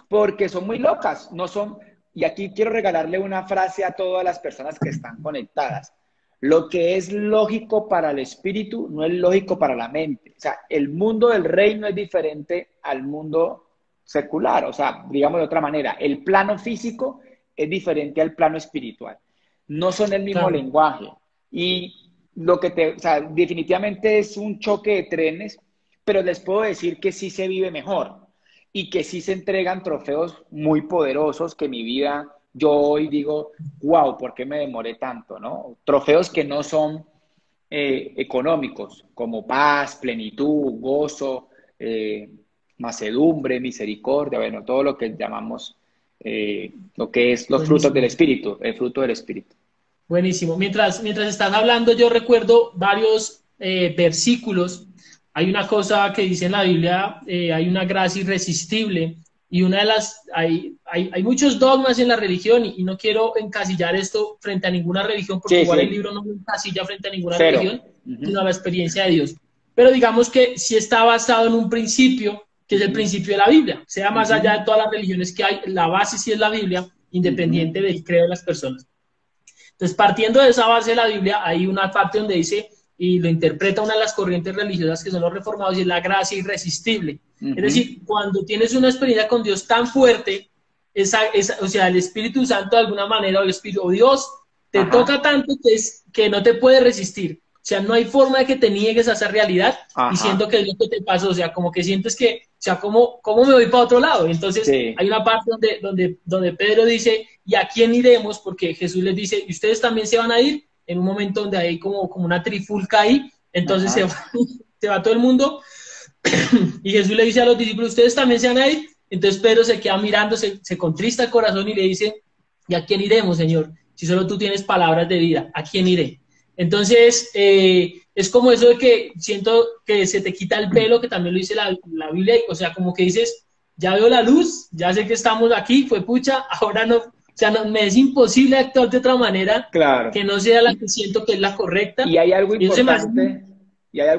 porque son muy locas, no son, y aquí quiero regalarle una frase a todas las personas que están conectadas. Lo que es lógico para el espíritu no es lógico para la mente. O sea, el mundo del reino es diferente al mundo secular. O sea, digamos de otra manera, el plano físico es diferente al plano espiritual. No son el mismo Claro. lenguaje. Y o sea, definitivamente es un choque de trenes, pero les puedo decir que sí se vive mejor y que sí se entregan trofeos muy poderosos que mi vida, yo hoy digo, wow, ¿por qué me demoré tanto? ¿No? Trofeos que no son económicos, como paz, plenitud, gozo, macedumbre, misericordia, bueno, todo lo que llamamos, lo que es los frutos del Buenísimo. Espíritu, el fruto del Espíritu. Buenísimo. Mientras estás hablando, yo recuerdo varios versículos. Hay una cosa que dice en la Biblia, hay una gracia irresistible y una de las, hay muchos dogmas en la religión y no quiero encasillar esto frente a ninguna religión porque Sí, igual el sí, libro no me encasilla frente a ninguna cero. religión, sino a la experiencia de Dios. Pero digamos que sí está basado en un principio, que es el principio de la Biblia, sea más allá de todas las religiones que hay, la base sí es la Biblia, independiente del credo de las personas. Entonces, partiendo de esa base de la Biblia, hay una parte donde dice, y lo interpreta una de las corrientes religiosas que son los reformados, y es la gracia irresistible. Es decir, cuando tienes una experiencia con Dios tan fuerte, o sea, el Espíritu Santo de alguna manera, o Dios, te toca tanto que no te puede resistir. O sea, no hay forma de que te niegues a esa realidad diciendo que es lo que te pasó. O sea, como que sientes que, o sea, ¿cómo me voy para otro lado? Entonces, hay una parte donde Pedro dice, ¿y a quién iremos? Porque Jesús les dice, ¿y ustedes también se van a ir? En un momento donde hay como una trifulca ahí, entonces se va todo el mundo. Y Jesús le dice a los discípulos, ¿ustedes también se van a ir? Entonces Pedro se queda mirando, se contrista el corazón y le dice, ¿y a quién iremos, Señor? Si solo tú tienes palabras de vida, ¿a quién iré? Entonces, es como eso de que siento que se te quita el velo, que también lo dice la Biblia, o sea, como que dices, ya veo la luz, ya sé que estamos aquí, fue pucha, ahora no, o sea, no, me es imposible actuar de otra manera que no sea la que siento que es la correcta. Y hay algo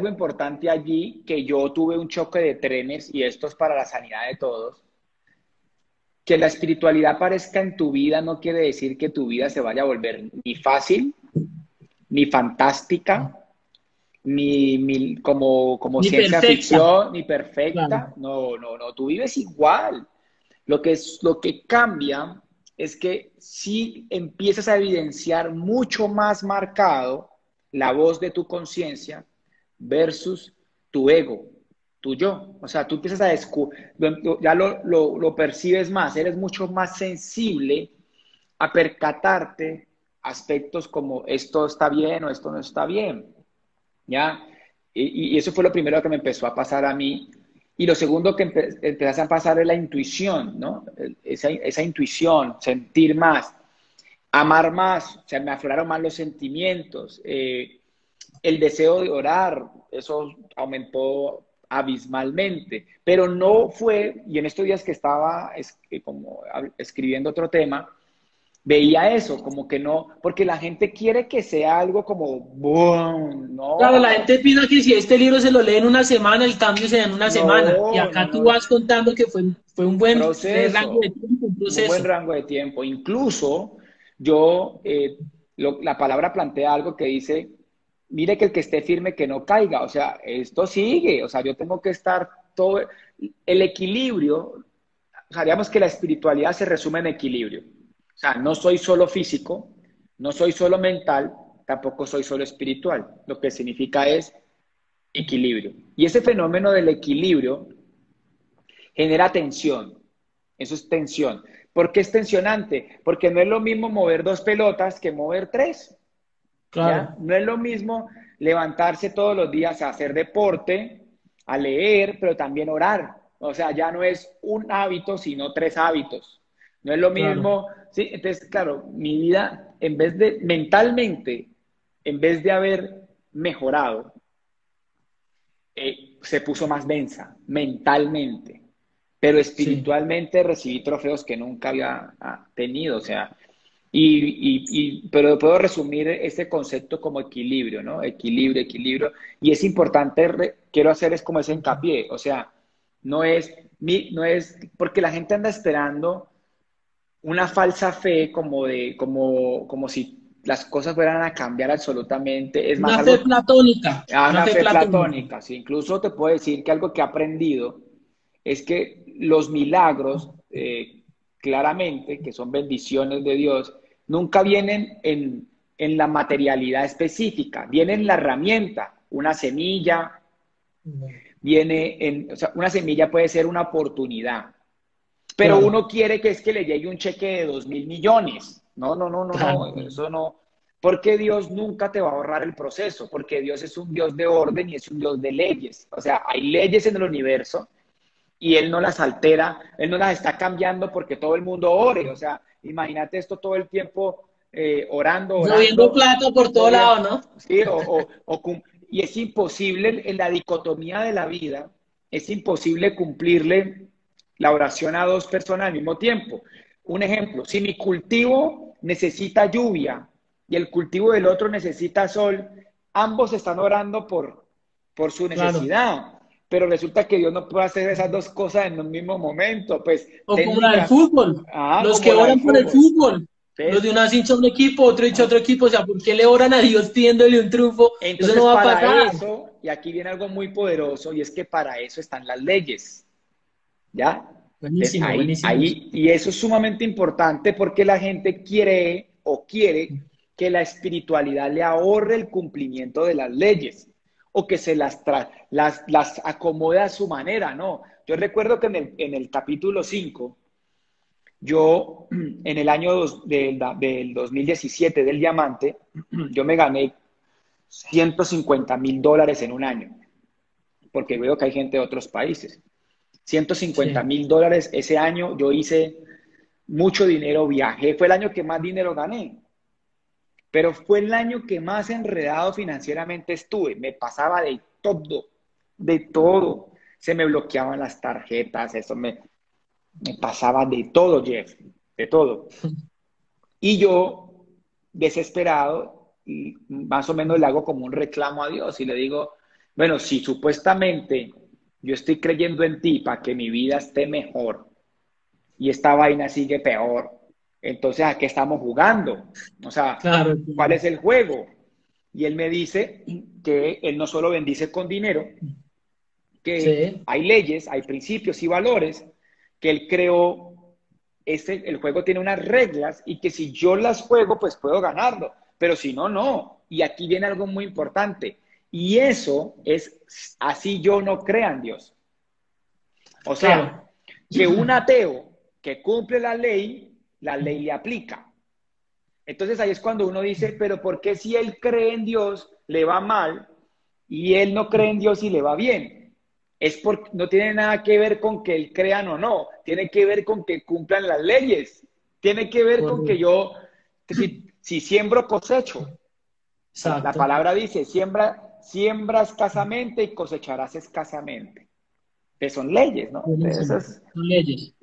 importante, allí, que yo tuve un choque de trenes, y esto es para la sanidad de todos. Que la espiritualidad aparezca en tu vida no quiere decir que tu vida se vaya a volver ni fácil, ni fantástica, ni como Ni ciencia perfecta. ficción, ni perfecta. Claro. No, no, no, tú vives igual. Lo que cambia es que si empiezas a evidenciar mucho más marcado la voz de tu conciencia versus tu ego, tu yo. O sea, tú empiezas a ya lo percibes más, eres mucho más sensible a percatarte aspectos como esto está bien o esto no está bien, ¿ya? Y eso fue lo primero que me empezó a pasar a mí. Y lo segundo que empezás a pasar es la intuición, ¿no? Esa intuición, sentir más, amar más, o sea, me afloraron más los sentimientos, el deseo de orar, eso aumentó abismalmente, pero no fue, y en estos días que estaba como escribiendo otro tema, veía eso, como que no, porque la gente quiere que sea algo como, boom, Claro, la no, gente piensa que si este libro se lo lee en una semana, el cambio se da en una semana. Y no, no, acá tú no, vas contando que fue un buen rango de proceso, tiempo, un un buen proceso. rango de tiempo. Incluso yo, la palabra plantea algo que dice, mire que el que esté firme que no caiga, o sea, esto sigue, o sea, yo tengo que estar todo, el equilibrio, o sea, digamos que la espiritualidad se resume en equilibrio. O sea, no soy solo físico, no soy solo mental, tampoco soy solo espiritual. Lo que significa es equilibrio. Y ese fenómeno del equilibrio genera tensión. Eso es tensión. ¿Por qué es tensionante? Porque no es lo mismo mover dos pelotas que mover tres. ¿Ya? Claro, No es lo mismo levantarse todos los días a hacer deporte, a leer, pero también orar. O sea, ya no es un hábito, sino tres hábitos. No es lo claro. mismo, sí, entonces, claro, mi vida, en vez de, mentalmente, en vez de haber mejorado, se puso más densa, mentalmente, pero Sí. espiritualmente recibí trofeos que nunca había tenido, o sea, pero puedo resumir ese concepto como equilibrio, ¿no? Equilibrio, equilibrio. Y es importante, quiero hacer es como ese hincapié, o sea, no es, porque la gente anda esperando una falsa fe como si las cosas fueran a cambiar absolutamente. Es más, Una fe algo, platónica, una una fe fe platónica. platónica. ¿Sí? Incluso te puedo decir que algo que he aprendido es que los milagros, claramente, que son bendiciones de Dios, nunca vienen en la materialidad específica, vienen en la herramienta, una semilla, o sea, una semilla puede ser una oportunidad, pero Claro, uno quiere que es que le llegue un cheque de 2.000 millones. No, no, no, no, claro, no, eso no. Porque Dios nunca te va a ahorrar el proceso, porque Dios es un Dios de orden y es un Dios de leyes. O sea, hay leyes en el universo y Él no las altera, Él no las está cambiando porque todo el mundo ore. O sea, imagínate esto todo el tiempo orando, lloviendo orando, plata por todo lloviendo, lado, ¿no? ¿sí? Y es imposible en la dicotomía de la vida, es imposible cumplirle la oración a dos personas al mismo tiempo. Un ejemplo, si mi cultivo necesita lluvia y el cultivo del otro necesita sol, ambos están orando por su Claro. necesidad, pero resulta que Dios no puede hacer esas dos cosas en un mismo momento, pues O como la del técnica, fútbol, los como que la del oran por el fútbol. fútbol. Los de ¿Ves? una hincha un equipo, otro hincha otro equipo. O sea, ¿por qué le oran a Dios pidiéndole un triunfo? Eso no Entonces, va a para pasar. eso, y aquí viene algo muy poderoso, y es que para eso están las leyes. ¿Ya? Entonces, Buenísimo, buenísimo. y eso es sumamente importante porque la gente quiere que la espiritualidad le ahorre el cumplimiento de las leyes o que se las acomode a su manera, ¿no? Yo recuerdo que en el capítulo 5 yo en el año del 2017 del diamante, yo me gané $150.000 en un año, porque veo que hay gente de otros países. ciento cincuenta Sí. mil dólares ese año, yo hice mucho dinero, viajé, fue el año que más dinero gané, pero fue el año que más enredado financieramente estuve, me pasaba de todo, se me bloqueaban las tarjetas, me pasaba de todo, Jeff, de todo. Y yo, desesperado, y más o menos le hago como un reclamo a Dios y le digo, bueno, si supuestamente yo estoy creyendo en ti para que mi vida esté mejor y esta vaina sigue peor, entonces ¿a qué estamos jugando? O sea, Claro, ¿cuál claro. es el juego? Y él me dice que él no solo bendice con dinero, que Sí, hay leyes, hay principios y valores que él creó el juego tiene unas reglas y que si yo las juego, pues puedo ganarlo, pero si no, no. Y aquí viene algo muy importante. Y eso es así yo no crea en Dios. O sea, Claro. que un ateo que cumple la ley le aplica. Entonces ahí es cuando uno dice, pero ¿por qué si él cree en Dios le va mal y él no cree en Dios y le va bien? Es porque no tiene nada que ver con que él crean o no, tiene que ver con que cumplan las leyes, tiene que ver con que yo, si siembro, cosecho. La Exacto. palabra dice, siembra escasamente y cosecharás escasamente. Que son leyes, ¿no? Buenísimo. Son leyes.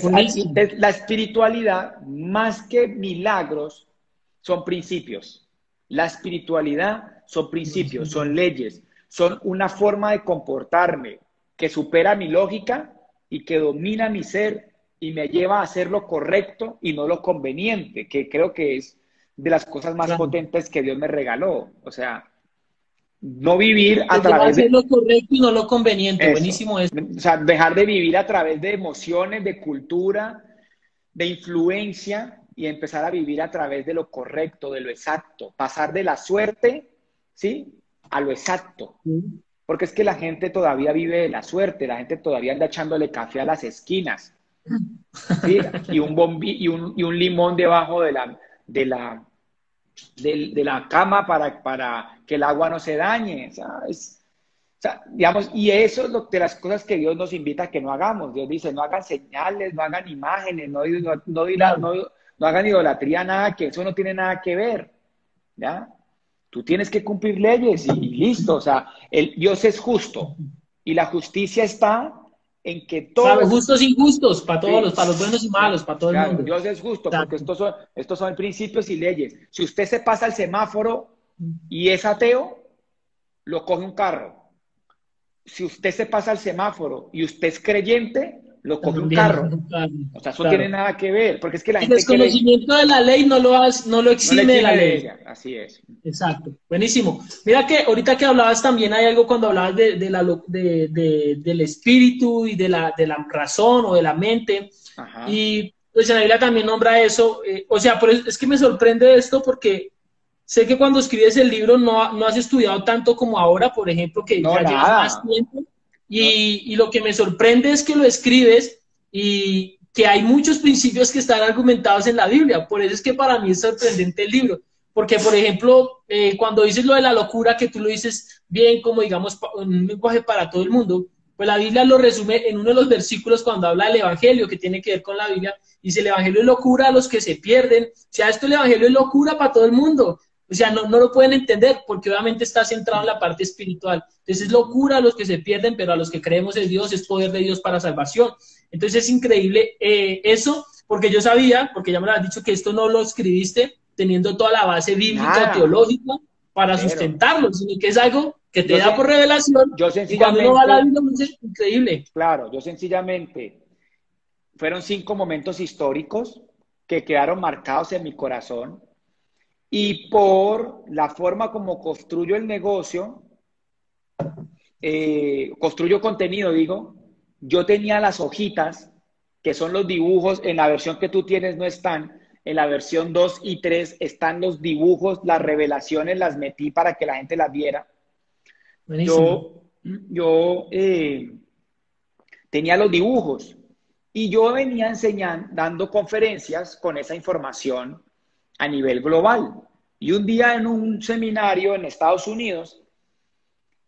Buenísimo. La espiritualidad, más que milagros, son principios. La espiritualidad son principios, son leyes, son una forma de comportarme que supera mi lógica y que domina mi ser y me lleva a hacer lo correcto y no lo conveniente, que creo que es de las cosas más Claro. potentes que Dios me regaló. O sea, no vivir Te a lleva a través hacer de lo correcto y no lo conveniente. eso. Buenísimo eso. O sea, dejar de vivir a través de emociones, de cultura, de influencia y empezar a vivir a través de lo correcto, de lo exacto. Pasar de la suerte, ¿sí? A lo exacto. Sí. Porque es que la gente todavía vive de la suerte, la gente todavía anda echándole café a las esquinas, ¿sí? Y un limón debajo de la cama para que el agua no se dañe, ¿sabes? O sea, digamos, y eso es de las cosas que Dios nos invita a que no hagamos. Dios dice, no hagan señales, no hagan imágenes, Claro. no hagan idolatría, nada, que eso no tiene nada que ver, ¿ya? Tú tienes que cumplir leyes y listo. O sea, Dios es justo y la justicia está en que Claro, todos, justos e injustos, para todos sí, para los buenos y malos, para todo el claro, mundo. Dios es justo porque Exacto. estos son principios y leyes. Si usted se pasa el semáforo y es ateo, lo coge un carro. Si usted se pasa el semáforo y usted es creyente, lo coge un También, carro. claro, O sea, eso tiene claro. nada que ver, porque es que la El gente que le, desconocimiento de la ley no lo no le exime de la exime de ley. ella, así es. Exacto, buenísimo. Mira que ahorita que hablabas también hay algo cuando hablabas del espíritu y de la razón o de la mente. Ajá. Y pues en la Biblia también nombra eso. O sea, es que me sorprende esto porque sé que cuando escribes el libro no has estudiado tanto como ahora, por ejemplo, que No, ya llevas más nada. tiempo. No, Y lo que me sorprende es que lo escribes y que hay muchos principios que están argumentados en la Biblia. Por eso es que para mí es sorprendente el libro. Porque, por ejemplo, cuando dices lo de la locura, que tú lo dices bien como, digamos, un lenguaje para todo el mundo, pues la Biblia lo resume en uno de los versículos cuando habla del Evangelio, que tiene que ver con la Biblia. Dice, el Evangelio es locura a los que se pierden. O sea, esto el Evangelio es locura para todo el mundo. O sea, no lo pueden entender porque obviamente está centrado en la parte espiritual. Entonces es locura a los que se pierden, pero a los que creemos en Dios es poder de Dios para salvación. Entonces es increíble eso, porque yo sabía, porque ya me lo has dicho, que esto no lo escribiste teniendo toda la base bíblica o nada. teológica para Cero. sustentarlo, sino que es algo que te Yo, da por sé, revelación yo y cuando uno va a la sencillamente, Biblia dice, increíble. claro, yo sencillamente, fueron 5 momentos históricos que quedaron marcados en mi corazón y por la forma como construyo el negocio, construyo contenido, digo, yo tenía las hojitas, que son los dibujos, en la versión que tú tienes no están, en la versión 2 y 3 están los dibujos, las revelaciones las metí para que la gente las viera. Buenísimo. Yo tenía los dibujos y yo venía enseñando, dando conferencias con esa información a nivel global. Y un día en un seminario en Estados Unidos,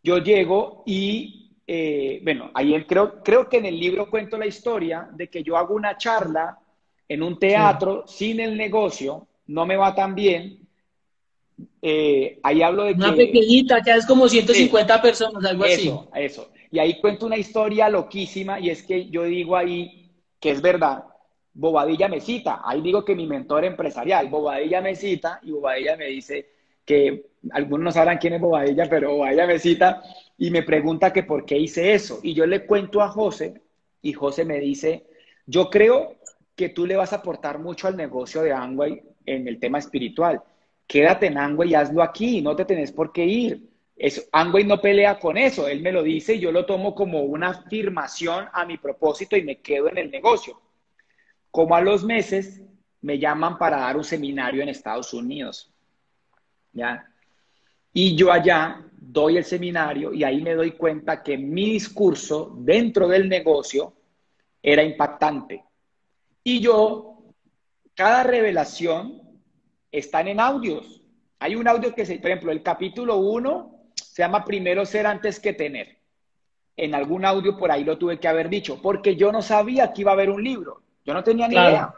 yo llego y, bueno, ahí creo que en el libro cuento la historia de que yo hago una charla en un Sí. teatro sin el negocio, no me va tan bien. Ahí hablo de Una que, pequeñita, que es como sí, 150 personas, algo así. eso. Y ahí cuento una historia loquísima y es que yo digo ahí que es verdad. Bobadilla me cita, ahí digo que mi mentor empresarial, Bobadilla me cita y Bobadilla me dice que algunos no sabrán quién es Bobadilla, pero Bobadilla me cita y me pregunta que por qué hice eso. Y yo le cuento a José y José me dice, yo creo que tú le vas a aportar mucho al negocio de Amway en el tema espiritual. Quédate en Amway y hazlo aquí, no te tenés por qué ir. Amway no pelea con eso, él me lo dice y yo lo tomo como una afirmación a mi propósito y me quedo en el negocio. como a los meses me llaman para dar un seminario en Estados Unidos, ¿ya? Y yo allá doy el seminario y ahí me doy cuenta que mi discurso dentro del negocio era impactante. Y yo, cada revelación están en audios. Hay un audio que, por ejemplo, el capítulo 1 se llama Primero ser antes que tener. En algún audio por ahí lo tuve que haber dicho, porque yo no sabía que iba a haber un libro. Yo no tenía ni idea.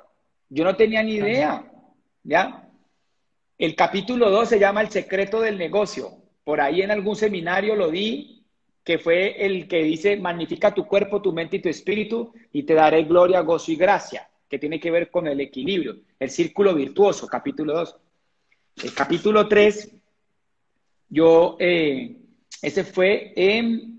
Yo no tenía ni idea. ¿Ya? El capítulo 2 se llama El secreto del negocio. Por ahí en algún seminario lo di, que fue el que dice, magnifica tu cuerpo, tu mente y tu espíritu, y te daré gloria, gozo y gracia, que tiene que ver con el equilibrio, el círculo virtuoso, capítulo 2. El capítulo 3, ese fue en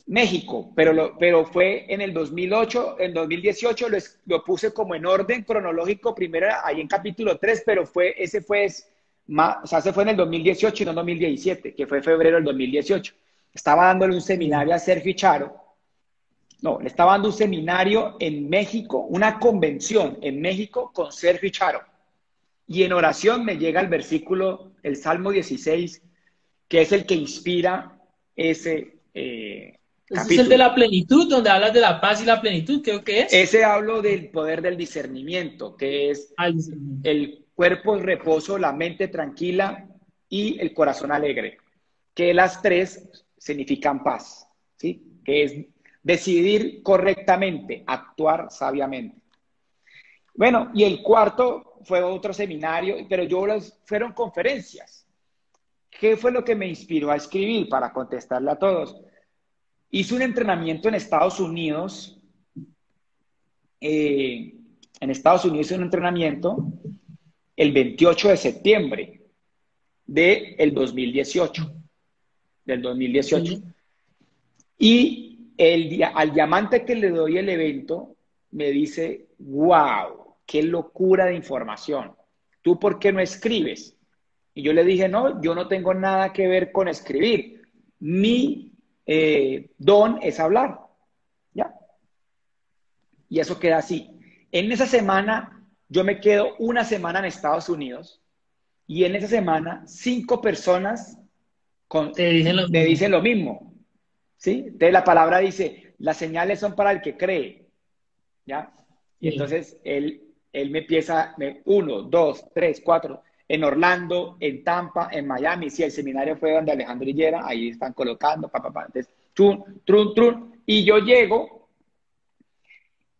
México, pero fue en el 2008, en 2018 lo puse como en orden cronológico, primero ahí en capítulo 3, pero ese fue en el 2018 y no en 2017, que fue febrero del 2018. Estaba dándole un seminario a Sergio Charo. No, le estaba dando un seminario en México, una convención en México con Sergio Charo. Y en oración me llega el versículo, el Salmo 16, que es el que inspira ese Ese es el de la plenitud, donde hablas de la paz y la plenitud, creo que es. Ese hablo del poder del discernimiento, que es el cuerpo en reposo, la mente tranquila y el corazón alegre. Que las tres significan paz, ¿sí? Que es decidir correctamente, actuar sabiamente. Bueno, y el cuarto fue otro seminario, pero fueron conferencias. ¿Qué fue lo que me inspiró a escribir? Para contestarle a todos. Hice un entrenamiento en Estados Unidos. En Estados Unidos hice un entrenamiento el 28 de septiembre del 2018. Del 2018. Sí. Y al diamante que le doy el evento, me dice, wow, qué locura de información. ¿Tú por qué no escribes? Y yo le dije, no, yo no tengo nada que ver con escribir. Mi don es hablar. ¿Ya? Y eso queda así. En esa semana, yo me quedo una semana en Estados Unidos y en esa semana 5 personas me dicen lo mismo. ¿Sí? Entonces la palabra dice, las señales son para el que cree. ¿Ya? Y entonces él me empieza, 1, 2, 3, 4, en Orlando, en Tampa, en Miami. Sí, el seminario fue donde Alejandro Higuera, ahí están colocando, entonces, trun. Y yo llego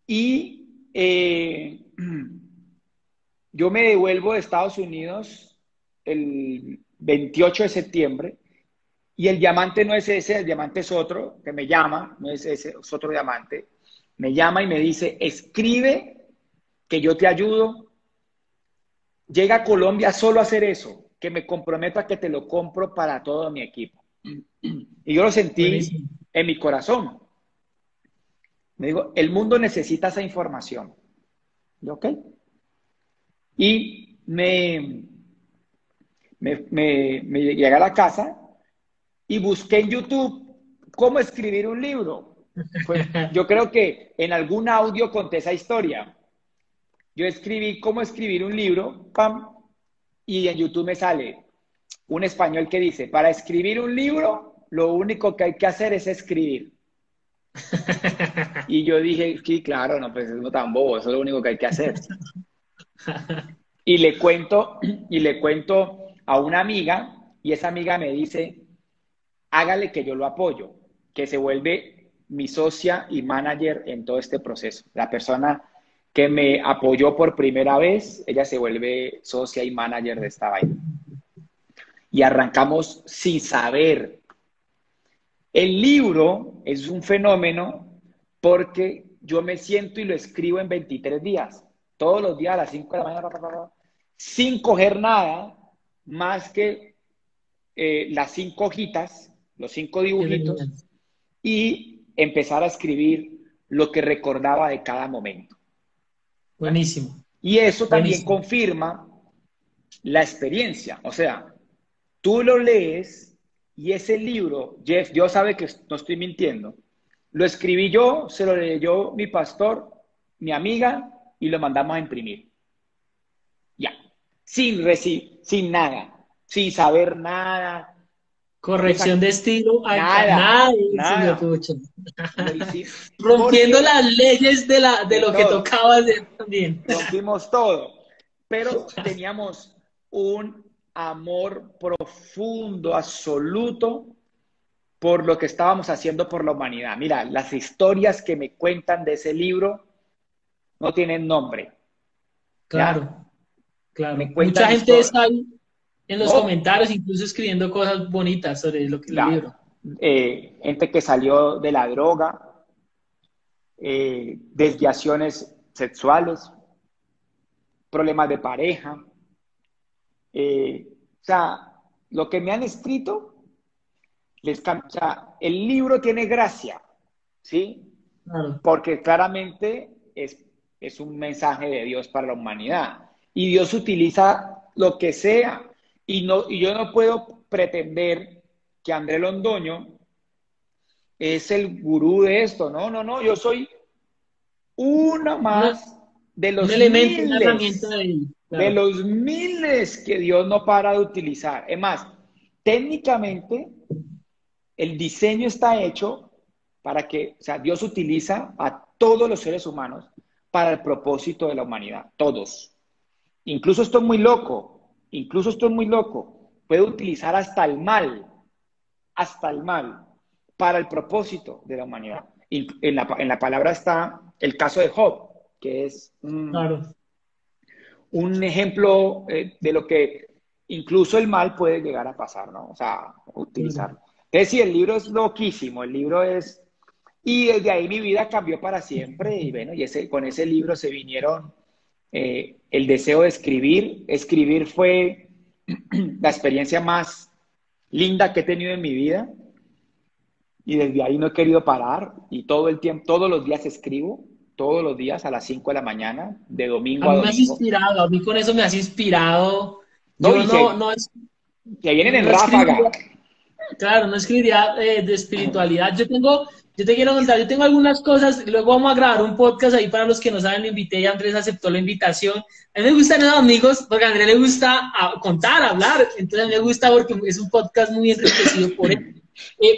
y yo me devuelvo de Estados Unidos el 28 de septiembre y el diamante no es ese, el diamante es otro, que me llama, no es ese, es otro diamante, me llama y me dice, escribe que yo te ayudo. Llega a Colombia solo a hacer eso, que me comprometo a que te lo compro para todo mi equipo. Y yo lo sentí en mi corazón. Me digo, el mundo necesita esa información. ¿Y ok? Y me llegué a la casa y busqué en YouTube cómo escribir un libro. Pues, yo creo que en algún audio conté esa historia. Yo escribí cómo escribir un libro, ¡pam! Y en YouTube me sale un español que dice, para escribir un libro, lo único que hay que hacer es escribir. Y yo dije, sí, claro, no, pues es no tan bobo, eso es lo único que hay que hacer. Y le cuento a una amiga, y esa amiga me dice, hágale que yo lo apoyo, que se vuelve mi socia y manager en todo este proceso. La persona que me apoyó por primera vez, ella se vuelve socia y manager de esta vaina. Y arrancamos sin saber. El libro es un fenómeno porque yo me siento y lo escribo en 23 días. Todos los días a las 5 de la mañana, sin coger nada más que las 5 hojitas, los 5 dibujitos, y empezar a escribir lo que recordaba de cada momento. Buenísimo. Y eso también confirma la experiencia. O sea, tú lo lees y ese libro, Jeff, Dios sabe que no estoy mintiendo, lo escribí yo, se lo leyó mi pastor mi amiga y lo mandamos a imprimir. Ya. Sin nada, sin saber nada. Corrección de estilo, nada Nada, de eso, me nada. pucha. Lo hicimos. Rompiendo Porque las leyes de de lo que todo, tocaba hacer también. rompimos todo. Pero teníamos un amor profundo, absoluto, por lo que estábamos haciendo por la humanidad. Mira, las historias que me cuentan de ese libro no tienen nombre, ¿ya? Claro, Me claro. Mucha cuentan gente historias. está ahí en los No, comentarios, incluso escribiendo cosas bonitas sobre lo que el claro. libro. Gente que salió de la droga, desviaciones sexuales, problemas de pareja. O sea, lo que me han escrito, o sea, el libro tiene gracia, ¿sí? Claro. Porque claramente es un mensaje de Dios para la humanidad. Y Dios utiliza lo que sea. Y yo no puedo pretender que André Londoño es el gurú de esto. No, no, no. Yo soy uno No, más de un los elemento, una herramienta miles, de, de claro, los miles que Dios no para de utilizar. Es más, técnicamente el diseño está hecho para que, o sea, Dios utiliza a todos los seres humanos para el propósito de la humanidad, todos. Incluso esto es muy loco, incluso esto es muy loco. Puede utilizar hasta el mal, para el propósito de la humanidad. Y en la palabra está el caso de Job, que es claro. un ejemplo de lo que incluso el mal puede llegar a pasar, ¿no? O sea, Claro. utilizarlo. Entonces, sí, el libro es loquísimo, el libro es... Y desde ahí mi vida cambió para siempre y bueno, con ese libro se vinieron el deseo de escribir. Escribir fue la experiencia más linda que he tenido en mi vida y desde ahí no he querido parar y todo el tiempo, todos los días escribo, todos los días a las 5 de la mañana, de A domingo a mí me has domingo. inspirado, a mí con eso me has inspirado. No, Yo se vienen en no ráfaga. escribiría, claro, no escribiría de espiritualidad. Yo te quiero contar, yo tengo algunas cosas, luego vamos a grabar un podcast ahí para los que no saben, lo invité y Andrés aceptó la invitación. A mí me gustan los amigos, porque a Andrés le gusta contar, hablar, entonces a mí me gusta porque es un podcast muy enriquecido por él.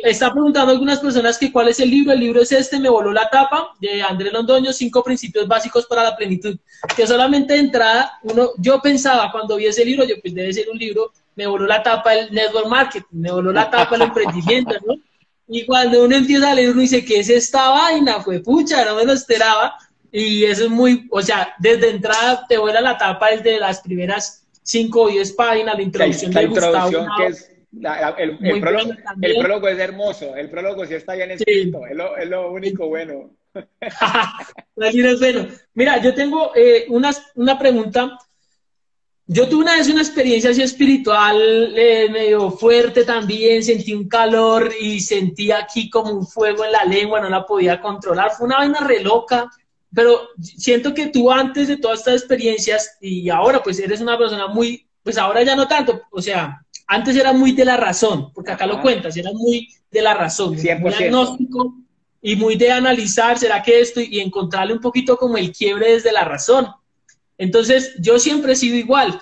Está preguntando a algunas personas que cuál es el libro es este, Me voló la tapa, de Andrés Londoño, 5 principios básicos para la plenitud, que solamente de entrada, yo pensaba cuando vi ese libro, yo pues debe ser un libro, me voló la tapa el network marketing, me voló la tapa el emprendimiento, ¿no? Y cuando uno empieza a leer, uno dice, ¿qué es esta vaina? Fue pucha, no me lo esperaba, y eso es muy, o sea, desde entrada te vuela la tapa desde las primeras 5 o 10 páginas, la introducción La de Gustavo introducción que Nao, es muy buena el también. prólogo es hermoso, el prólogo sí está bien Sí. escrito, es lo único bueno. Tranquilo, es bueno. Mira, yo tengo una pregunta. Yo tuve una vez una experiencia así espiritual medio fuerte también, sentí un calor y sentí aquí como un fuego en la lengua, no la podía controlar. Fue una vaina re loca, pero siento que tú antes de todas estas experiencias y ahora pues eres una persona muy, pues ahora ya no tanto, o sea, antes era muy de la razón, porque acá lo Ajá, cuentas, era muy de la razón, cien por muy ciento agnóstico y muy de analizar, ¿será que esto? Y encontrarle un poquito como el quiebre desde la razón. Entonces, yo siempre he sido igual,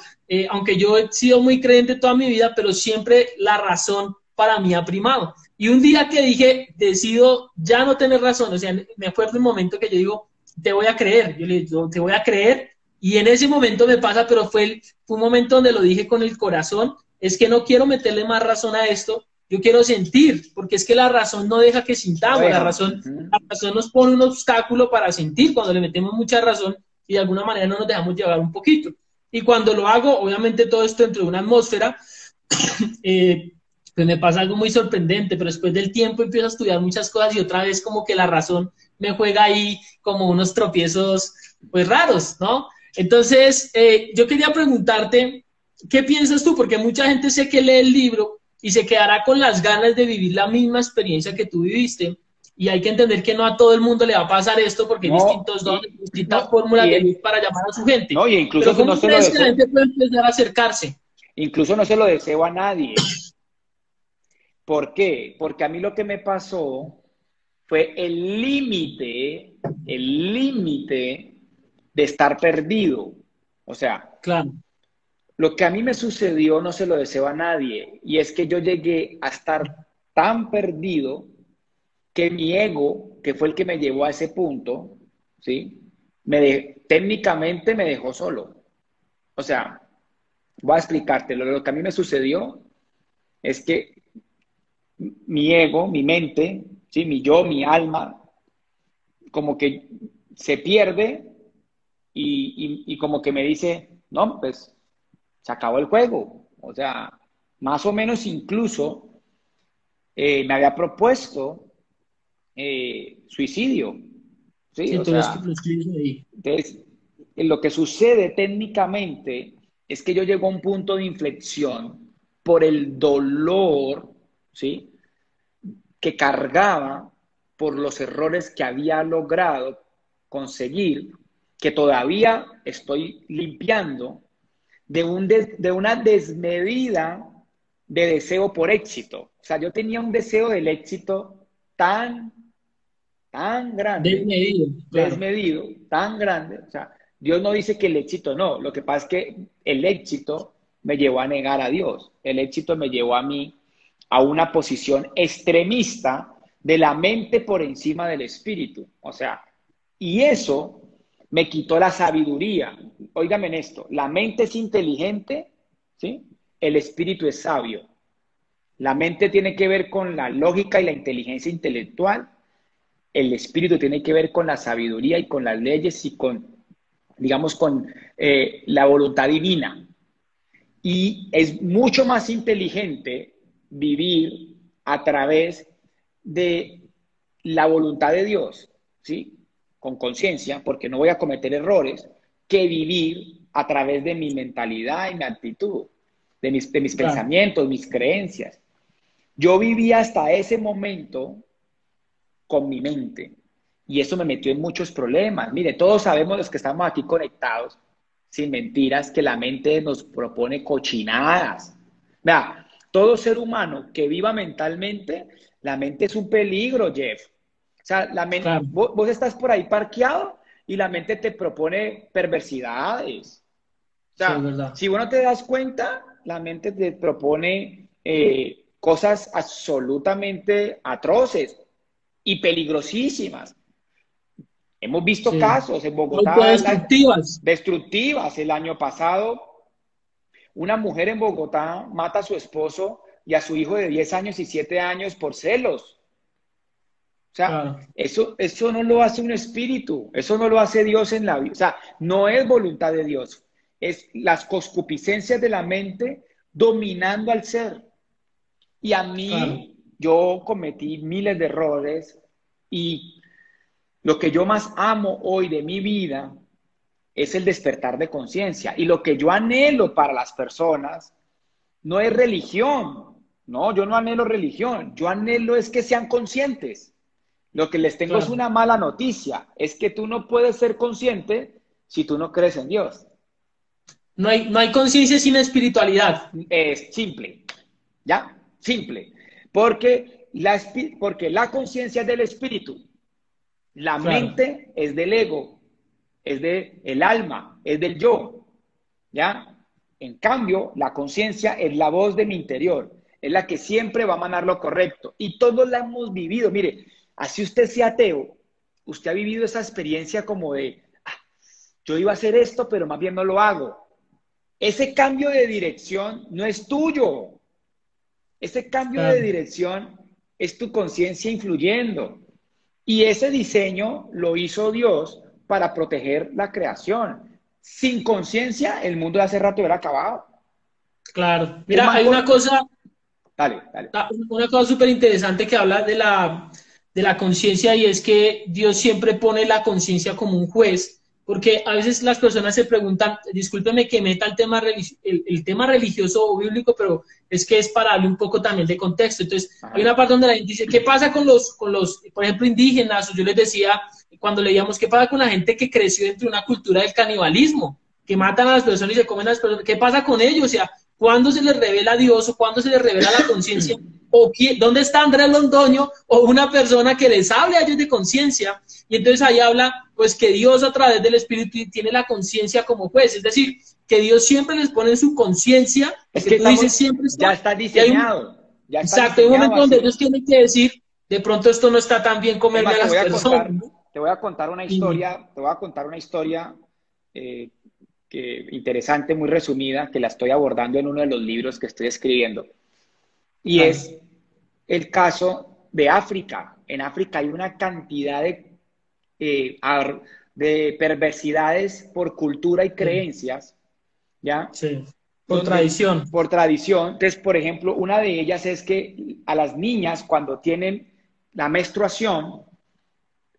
aunque yo he sido muy creyente toda mi vida, pero siempre la razón para mí ha primado. Y un día que dije, decido ya no tener razón, o sea, me acuerdo un momento que yo digo, te voy a creer, yo le digo, te voy a creer, y en ese momento me pasa, pero fue un momento donde lo dije con el corazón, es que no quiero meterle más razón a esto, yo quiero sentir, porque es que la razón no deja que no sintamos, deja. Ujú. la razón nos pone un obstáculo para sentir, cuando le metemos mucha razón, y de alguna manera no nos dejamos llevar un poquito. Y cuando lo hago, obviamente todo esto dentro de una atmósfera, pues me pasa algo muy sorprendente, pero después del tiempo empiezo a estudiar muchas cosas y otra vez como que la razón me juega ahí como unos tropiezos pues raros, ¿no? Entonces, yo quería preguntarte, ¿qué piensas tú? Porque mucha gente sé que lee el libro y se quedará con las ganas de vivir la misma experiencia que tú viviste, y hay que entender que no a todo el mundo le va a pasar esto porque hay No, distintos dones, distintas no, fórmulas de luz para llamar a su gente. no, y incluso Pero no ¿cómo se lo crees que la deseo, gente puede empezar a acercarse? incluso no se lo deseo a nadie. ¿Por qué? Porque a mí lo que me pasó fue el límite de estar perdido. O sea, claro. lo que a mí me sucedió no se lo deseo a nadie, y es que yo llegué a estar tan perdido que mi ego, que fue el que me llevó a ese punto, ¿sí? Técnicamente me dejó solo. O sea, voy a explicarte, lo que a mí me sucedió es que mi ego, mi mente, ¿sí? Mi yo, mi alma, como que se pierde y como que me dice, no, pues se acabó el juego. O sea, más o menos incluso me había propuesto suicidio, ¿sí? Sí, O tú sea, lo escribes ahí. entonces, lo que sucede técnicamente es que yo llego a un punto de inflexión por el dolor, ¿sí? Que cargaba por los errores que había logrado conseguir, que todavía estoy limpiando, de una desmedida de deseo por éxito. O sea, yo tenía un deseo del éxito tan, tan grande, Desmedido, claro. desmedido, tan grande. O sea, Dios no dice que el éxito no. Lo que pasa es que el éxito me llevó a negar a Dios. El éxito me llevó a mí a una posición extremista de la mente por encima del espíritu. O sea, y eso me quitó la sabiduría. Óigame en esto, la mente es inteligente, ¿sí? El espíritu es sabio. La mente tiene que ver con la lógica y la inteligencia intelectual. El espíritu tiene que ver con la sabiduría y con las leyes y con, digamos, con la voluntad divina. Y es mucho más inteligente vivir a través de la voluntad de Dios, ¿sí? Con conciencia, porque no voy a cometer errores, que vivir a través de mi mentalidad y mi actitud, de mis Claro. pensamientos, mis creencias. Yo vivía hasta ese momento con mi mente y eso me metió en muchos problemas. Mire, todos sabemos los que estamos aquí conectados, sin mentiras, que la mente nos propone cochinadas. Vea, todo ser humano que viva mentalmente, la mente es un peligro, Jeff. O sea, Claro. vos estás por ahí parqueado y la mente te propone perversidades. O Sí, es sea, verdad. si vos no te das cuenta, la mente te propone cosas absolutamente atroces y peligrosísimas. Hemos visto Sí. casos en Bogotá Autodestructivas. destructivas. El año pasado, una mujer en Bogotá mata a su esposo y a su hijo de 10 años y 7 años por celos. O sea, Claro. eso no lo hace un espíritu, eso no lo hace Dios en la vida. O sea, no es voluntad de Dios, es las concupiscencias de la mente dominando al ser. Y a Claro. mí, yo cometí miles de errores y lo que yo más amo hoy de mi vida es el despertar de conciencia. Y lo que yo anhelo para las personas no es religión. No, yo no anhelo religión. Yo anhelo es que sean conscientes. Lo que les tengo es Claro. una mala noticia. Es que tú no puedes ser consciente si tú no crees en Dios. No hay conciencia sin espiritualidad. Es simple. ¿Ya? Simple. Porque la conciencia es del espíritu. La Claro. mente es del ego, es del alma, es del yo, ¿ya? En cambio, la conciencia es la voz de mi interior, es la que siempre va a manar lo correcto. Y todos la hemos vivido. Mire, así usted sea ateo, usted ha vivido esa experiencia como de, yo iba a hacer esto, pero más bien no lo hago. Ese cambio de dirección no es tuyo. Ese cambio de Claro. dirección es tu conciencia influyendo. Y ese diseño lo hizo Dios para proteger la creación. Sin conciencia, el mundo de hace rato hubiera acabado. Claro. Un Mira, man hay con... Dale, dale. una cosa súper interesante que habla de la conciencia y es que Dios siempre pone la conciencia como un juez, porque a veces las personas se preguntan, discúlpeme que meta el tema religioso o bíblico, pero es que es para darle un poco también de contexto. Entonces, hay Ajá. una parte donde la gente dice, ¿qué pasa con los, por ejemplo, indígenas? O yo les decía, cuando leíamos, ¿qué pasa con la gente que creció dentro de una cultura del canibalismo? Que matan a las personas y se comen a las personas. ¿Qué pasa con ellos? O sea, ¿cuándo se les revela a Dios o cuándo se les revela la conciencia? o dónde está Andrés Londoño, o una persona que les hable a ellos de conciencia. Y entonces ahí habla, pues, que Dios a través del Espíritu tiene la conciencia como juez, es decir, que Dios siempre les pone en su conciencia, Es que que tú dices siempre ya está, está y hay un, diseñado, ya está exacto, hay un diseñado momento donde así. ellos tienen que decir, de pronto esto no está tan bien Es comerme más, a las personas, ¿no? te voy a contar una Y, historia, eh, interesante, muy resumida, que la estoy abordando en uno de los libros que estoy escribiendo. Y claro, es el caso de África. En África hay una cantidad eh, de perversidades por cultura y sí, creencias, ¿ya? sí, por Donde, tradición. por tradición, entonces, por ejemplo, una de ellas es que a las niñas cuando tienen la menstruación,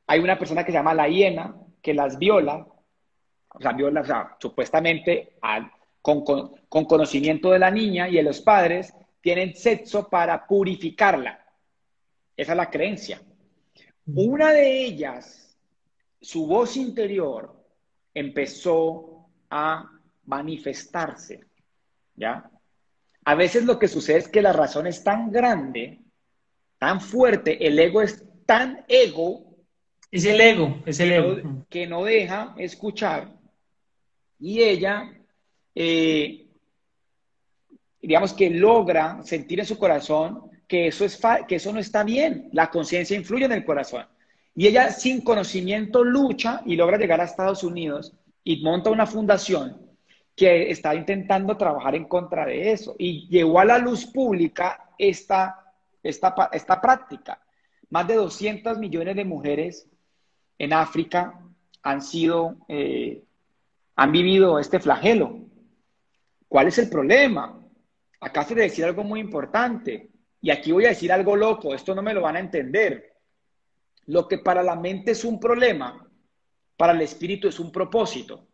hay una persona que se llama la hiena que las viola, o sea, supuestamente con conocimiento de la niña y de los padres, tienen sexo para purificarla. Esa es la creencia. Una de ellas, su voz interior empezó a manifestarse, ¿ya? A veces lo que sucede es que la razón es tan grande, tan fuerte, el ego es tan ego Es el ego, es el que ego. que no deja escuchar y ella, eh, digamos que logra sentir en su corazón que que eso no está bien. La conciencia influye en el corazón. Y ella, sin conocimiento, lucha y logra llegar a Estados Unidos y monta una fundación que está intentando trabajar en contra de eso. Y llevó a la luz pública esta práctica. Más de 200 millones de mujeres en África han vivido este flagelo. ¿Cuál es el problema? Acá se debe decir algo muy importante. Y aquí voy a decir algo loco, esto no me lo van a entender. Lo que para la mente es un problema, para el espíritu es un propósito.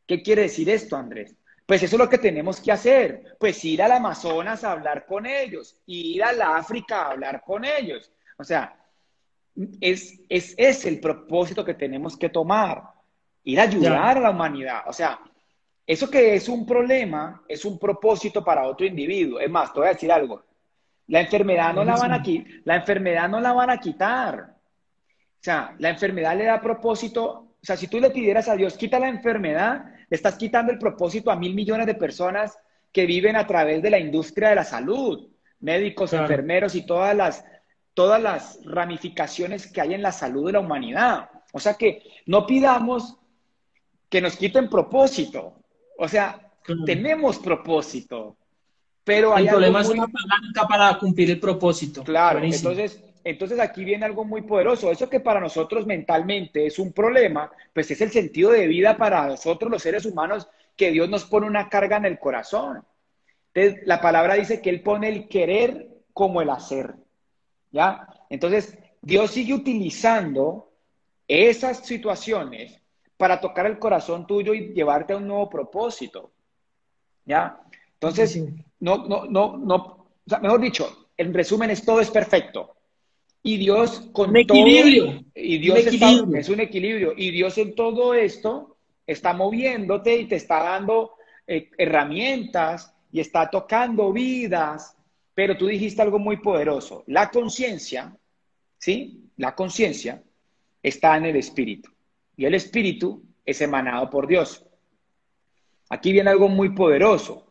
¿Qué quiere decir esto, Andrés? Pues eso es lo que tenemos que hacer. Pues ir al Amazonas a hablar con ellos, ir a la África a hablar con ellos. O sea, es el propósito que tenemos que tomar. Ir a Ya, ayudar a la humanidad. O sea, eso que es un problema, es un propósito para otro individuo. Es más, te voy a decir algo. buenísimo. La enfermedad no la van a quitar. O sea, la enfermedad le da propósito. O sea, si tú le pidieras a Dios, quita la enfermedad, le estás quitando el propósito a 1.000 millones de personas que viven a través de la industria de la salud, médicos, Claro, enfermeros y todas las ramificaciones que hay en la salud de la humanidad. O sea que no pidamos que nos quiten propósito. O sea, claro. tenemos propósito, pero hay El algo problema es una muy palanca para cumplir el propósito. claro. Buenísimo. Entonces aquí viene algo muy poderoso. Eso que para nosotros mentalmente es un problema, pues es el sentido de vida para nosotros los seres humanos que Dios nos pone una carga en el corazón. Entonces, la palabra dice que Él pone el querer como el hacer, ¿ya? Entonces, Dios sigue utilizando esas situaciones para tocar el corazón tuyo y llevarte a un nuevo propósito, ¿ya? Entonces, Buenísimo. o sea, mejor dicho, en resumen, todo es perfecto. Y Dios Un con todo, equilibrio, y un Dios equilibrio. es un equilibrio, y Dios en todo esto está moviéndote y te está dando herramientas y está tocando vidas, pero tú dijiste algo muy poderoso, la conciencia, ¿sí? La conciencia está en el espíritu, y el espíritu es emanado por Dios. Aquí viene algo muy poderoso.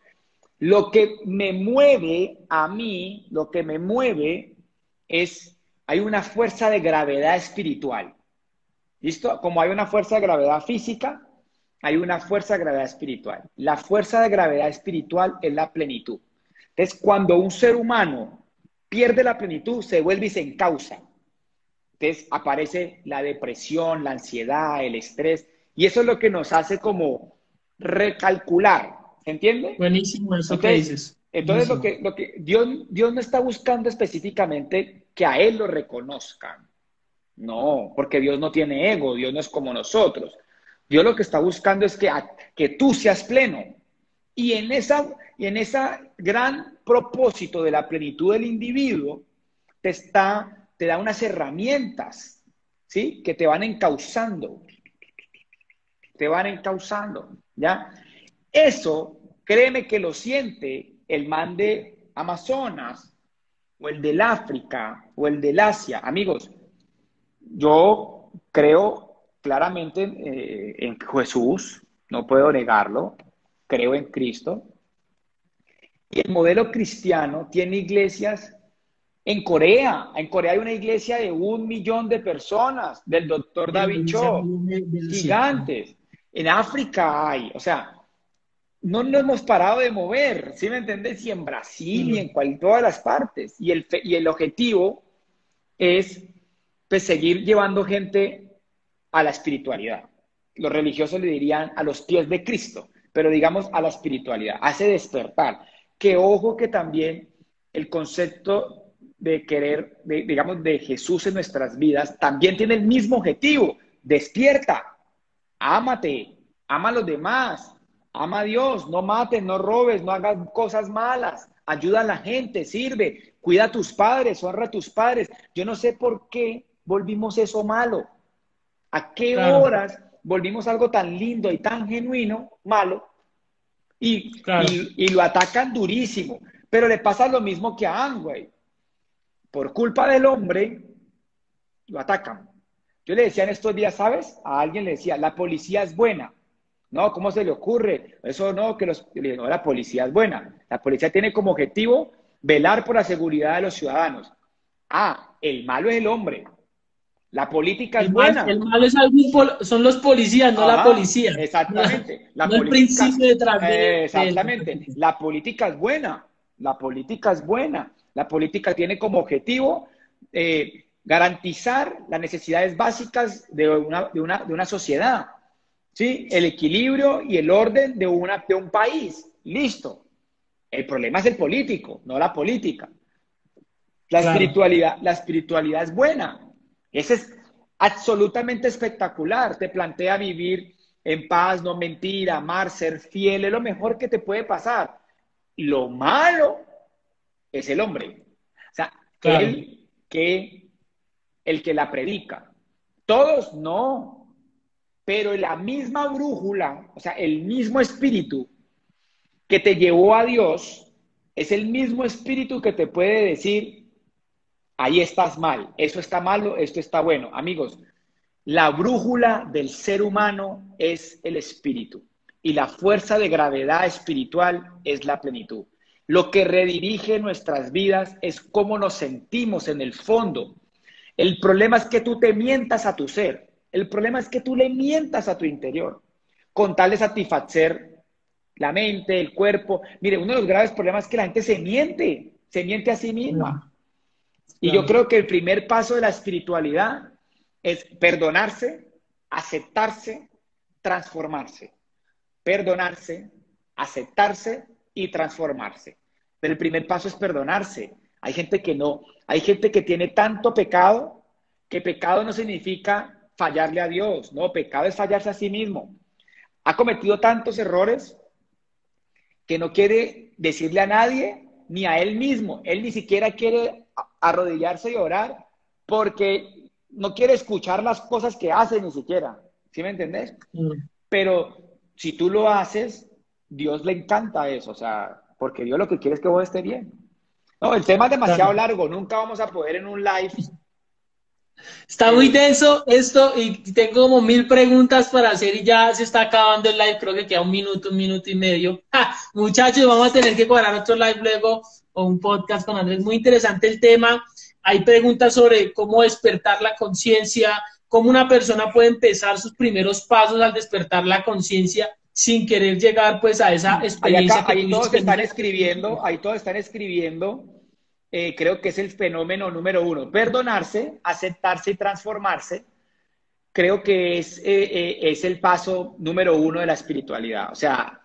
Lo que me mueve a mí, lo que me mueve es, hay una fuerza de gravedad espiritual. ¿Listo? Como hay una fuerza de gravedad física, hay una fuerza de gravedad espiritual. La fuerza de gravedad espiritual es la plenitud. Entonces, cuando un ser humano pierde la plenitud, se vuelve y se encausa. Entonces, aparece la depresión, la ansiedad, el estrés, y eso es lo que nos hace como recalcular. ¿Se entiende? Buenísimo eso que Entonces, dices. entonces Buenísimo. lo que Dios no está buscando específicamente que a Él lo reconozcan. No, porque Dios no tiene ego, Dios no es como nosotros. Dios lo que está buscando es que tú seas pleno. Y en esa gran propósito de la plenitud del individuo, te da unas herramientas, ¿sí? Que te van encauzando, ¿ya? Eso, créeme que lo siente el man de Amazonas, o el del África, o el del Asia. Amigos, yo creo claramente en Jesús, no puedo negarlo, creo en Cristo. Y el modelo cristiano tiene iglesias en Corea. En Corea hay una iglesia de 1 millón de personas, del doctor David Cho, gigantes. En África hay, o sea, no nos hemos parado de mover, ¿sí me entiendes? Y en Brasil y en todas las partes. Y el objetivo es pues, seguir llevando gente a la espiritualidad. Los religiosos le dirían a los pies de Cristo, pero digamos a la espiritualidad, hace despertar. Que ojo que también el concepto de querer, digamos, de Jesús en nuestras vidas, también tiene el mismo objetivo. Despierta, ámate, ama a los demás, ama a Dios, no mates, no robes, no hagas cosas malas, ayuda a la gente, sirve, cuida a tus padres, honra a tus padres. Yo no sé por qué volvimos eso malo. ¿A qué horas volvimos algo tan lindo y tan genuino malo? Y lo atacan durísimo. Pero le pasa lo mismo que a Amway. Por culpa del hombre, lo atacan. Yo le decía en estos días, ¿sabes? A alguien le decía, la policía es buena. No, ¿cómo se le ocurre? Eso no, no, la policía es buena. La policía tiene como objetivo velar por la seguridad de los ciudadanos. Ah, el malo es el hombre. La política es buena. El malo es son los policías, no la policía. Exactamente. No el principio detrás exactamente. La política es buena. La política es buena. La política tiene como objetivo garantizar las necesidades básicas de una sociedad. ¿Sí? El equilibrio y el orden de un país. Listo. El problema es el político, no la política. La espiritualidad es buena. Ese es absolutamente espectacular. Te plantea vivir en paz, no mentir, amar, ser fiel. Es lo mejor que te puede pasar. Lo malo es el hombre. O sea, el que la predica. Todos no. Pero la misma brújula, o sea, el mismo espíritu que te llevó a Dios, es el mismo espíritu que te puede decir, ahí estás mal, eso está malo, esto está bueno. Amigos, la brújula del ser humano es el espíritu y la fuerza de gravedad espiritual es la plenitud. Lo que redirige nuestras vidas es cómo nos sentimos en el fondo. El problema es que tú te mientas a tu ser. El problema es que tú le mientas a tu interior con tal de satisfacer la mente, el cuerpo. Mire, uno de los graves problemas es que la gente se miente a sí misma. Y yo creo que el primer paso de la espiritualidad es perdonarse, aceptarse, transformarse. Perdonarse, aceptarse y transformarse. Pero el primer paso es perdonarse. Hay gente que no. Hay gente que tiene tanto pecado que pecado no significa fallarle a Dios. No, pecado es fallarse a sí mismo. Ha cometido tantos errores que no quiere decirle a nadie ni a él mismo. Él ni siquiera quiere arrodillarse y orar porque no quiere escuchar las cosas que hace ni siquiera. ¿Sí me entendés? Pero si tú lo haces, Dios le encanta eso. O sea, porque Dios lo que quiere es que vos estés bien. No, el tema es demasiado largo. Nunca vamos a poder en un live. Está muy denso esto y tengo como 1000 preguntas para hacer y ya se está acabando el live. Creo que queda un minuto y medio. Muchachos, vamos a tener que cuadrar otro live luego o un podcast con Andrés. Muy interesante el tema. Hay preguntas sobre cómo despertar la conciencia, cómo una persona puede empezar sus primeros pasos al despertar la conciencia sin querer llegar pues a esa experiencia. Ahí todos están escribiendo. Creo que es el fenómeno número 1. Perdonarse, aceptarse y transformarse. Creo que es el paso número 1 de la espiritualidad. O sea,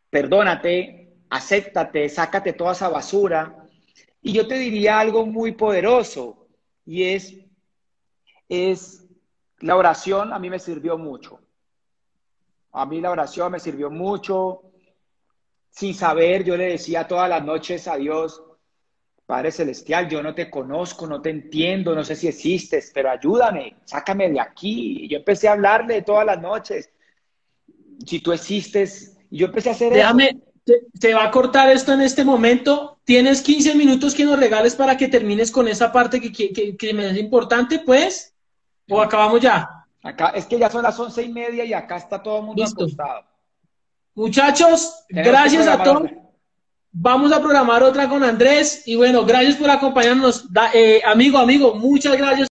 perdónate, acéptate, sácate toda esa basura. Y yo te diría algo muy poderoso, y es la oración. A mí me sirvió mucho. A mí la oración me sirvió mucho. Sin saber, yo le decía todas las noches a Dios, Padre Celestial, yo no te conozco, no te entiendo, no sé si existes, pero ayúdame, sácame de aquí. Y yo empecé a hablarle todas las noches, si tú existes, y yo empecé a hacer Déjame, te va a cortar esto en este momento. ¿Tienes 15 minutos que nos regales para que termines con esa parte que me es importante, pues? ¿O acabamos ya? Acá, es que ya son las 11:30 y acá está todo el mundo Listo. acostado. Muchachos, Tenemos que gracias a programar todos. otra. Vamos a programar otra con Andrés. Y bueno, gracias por acompañarnos. Amigo, muchas gracias.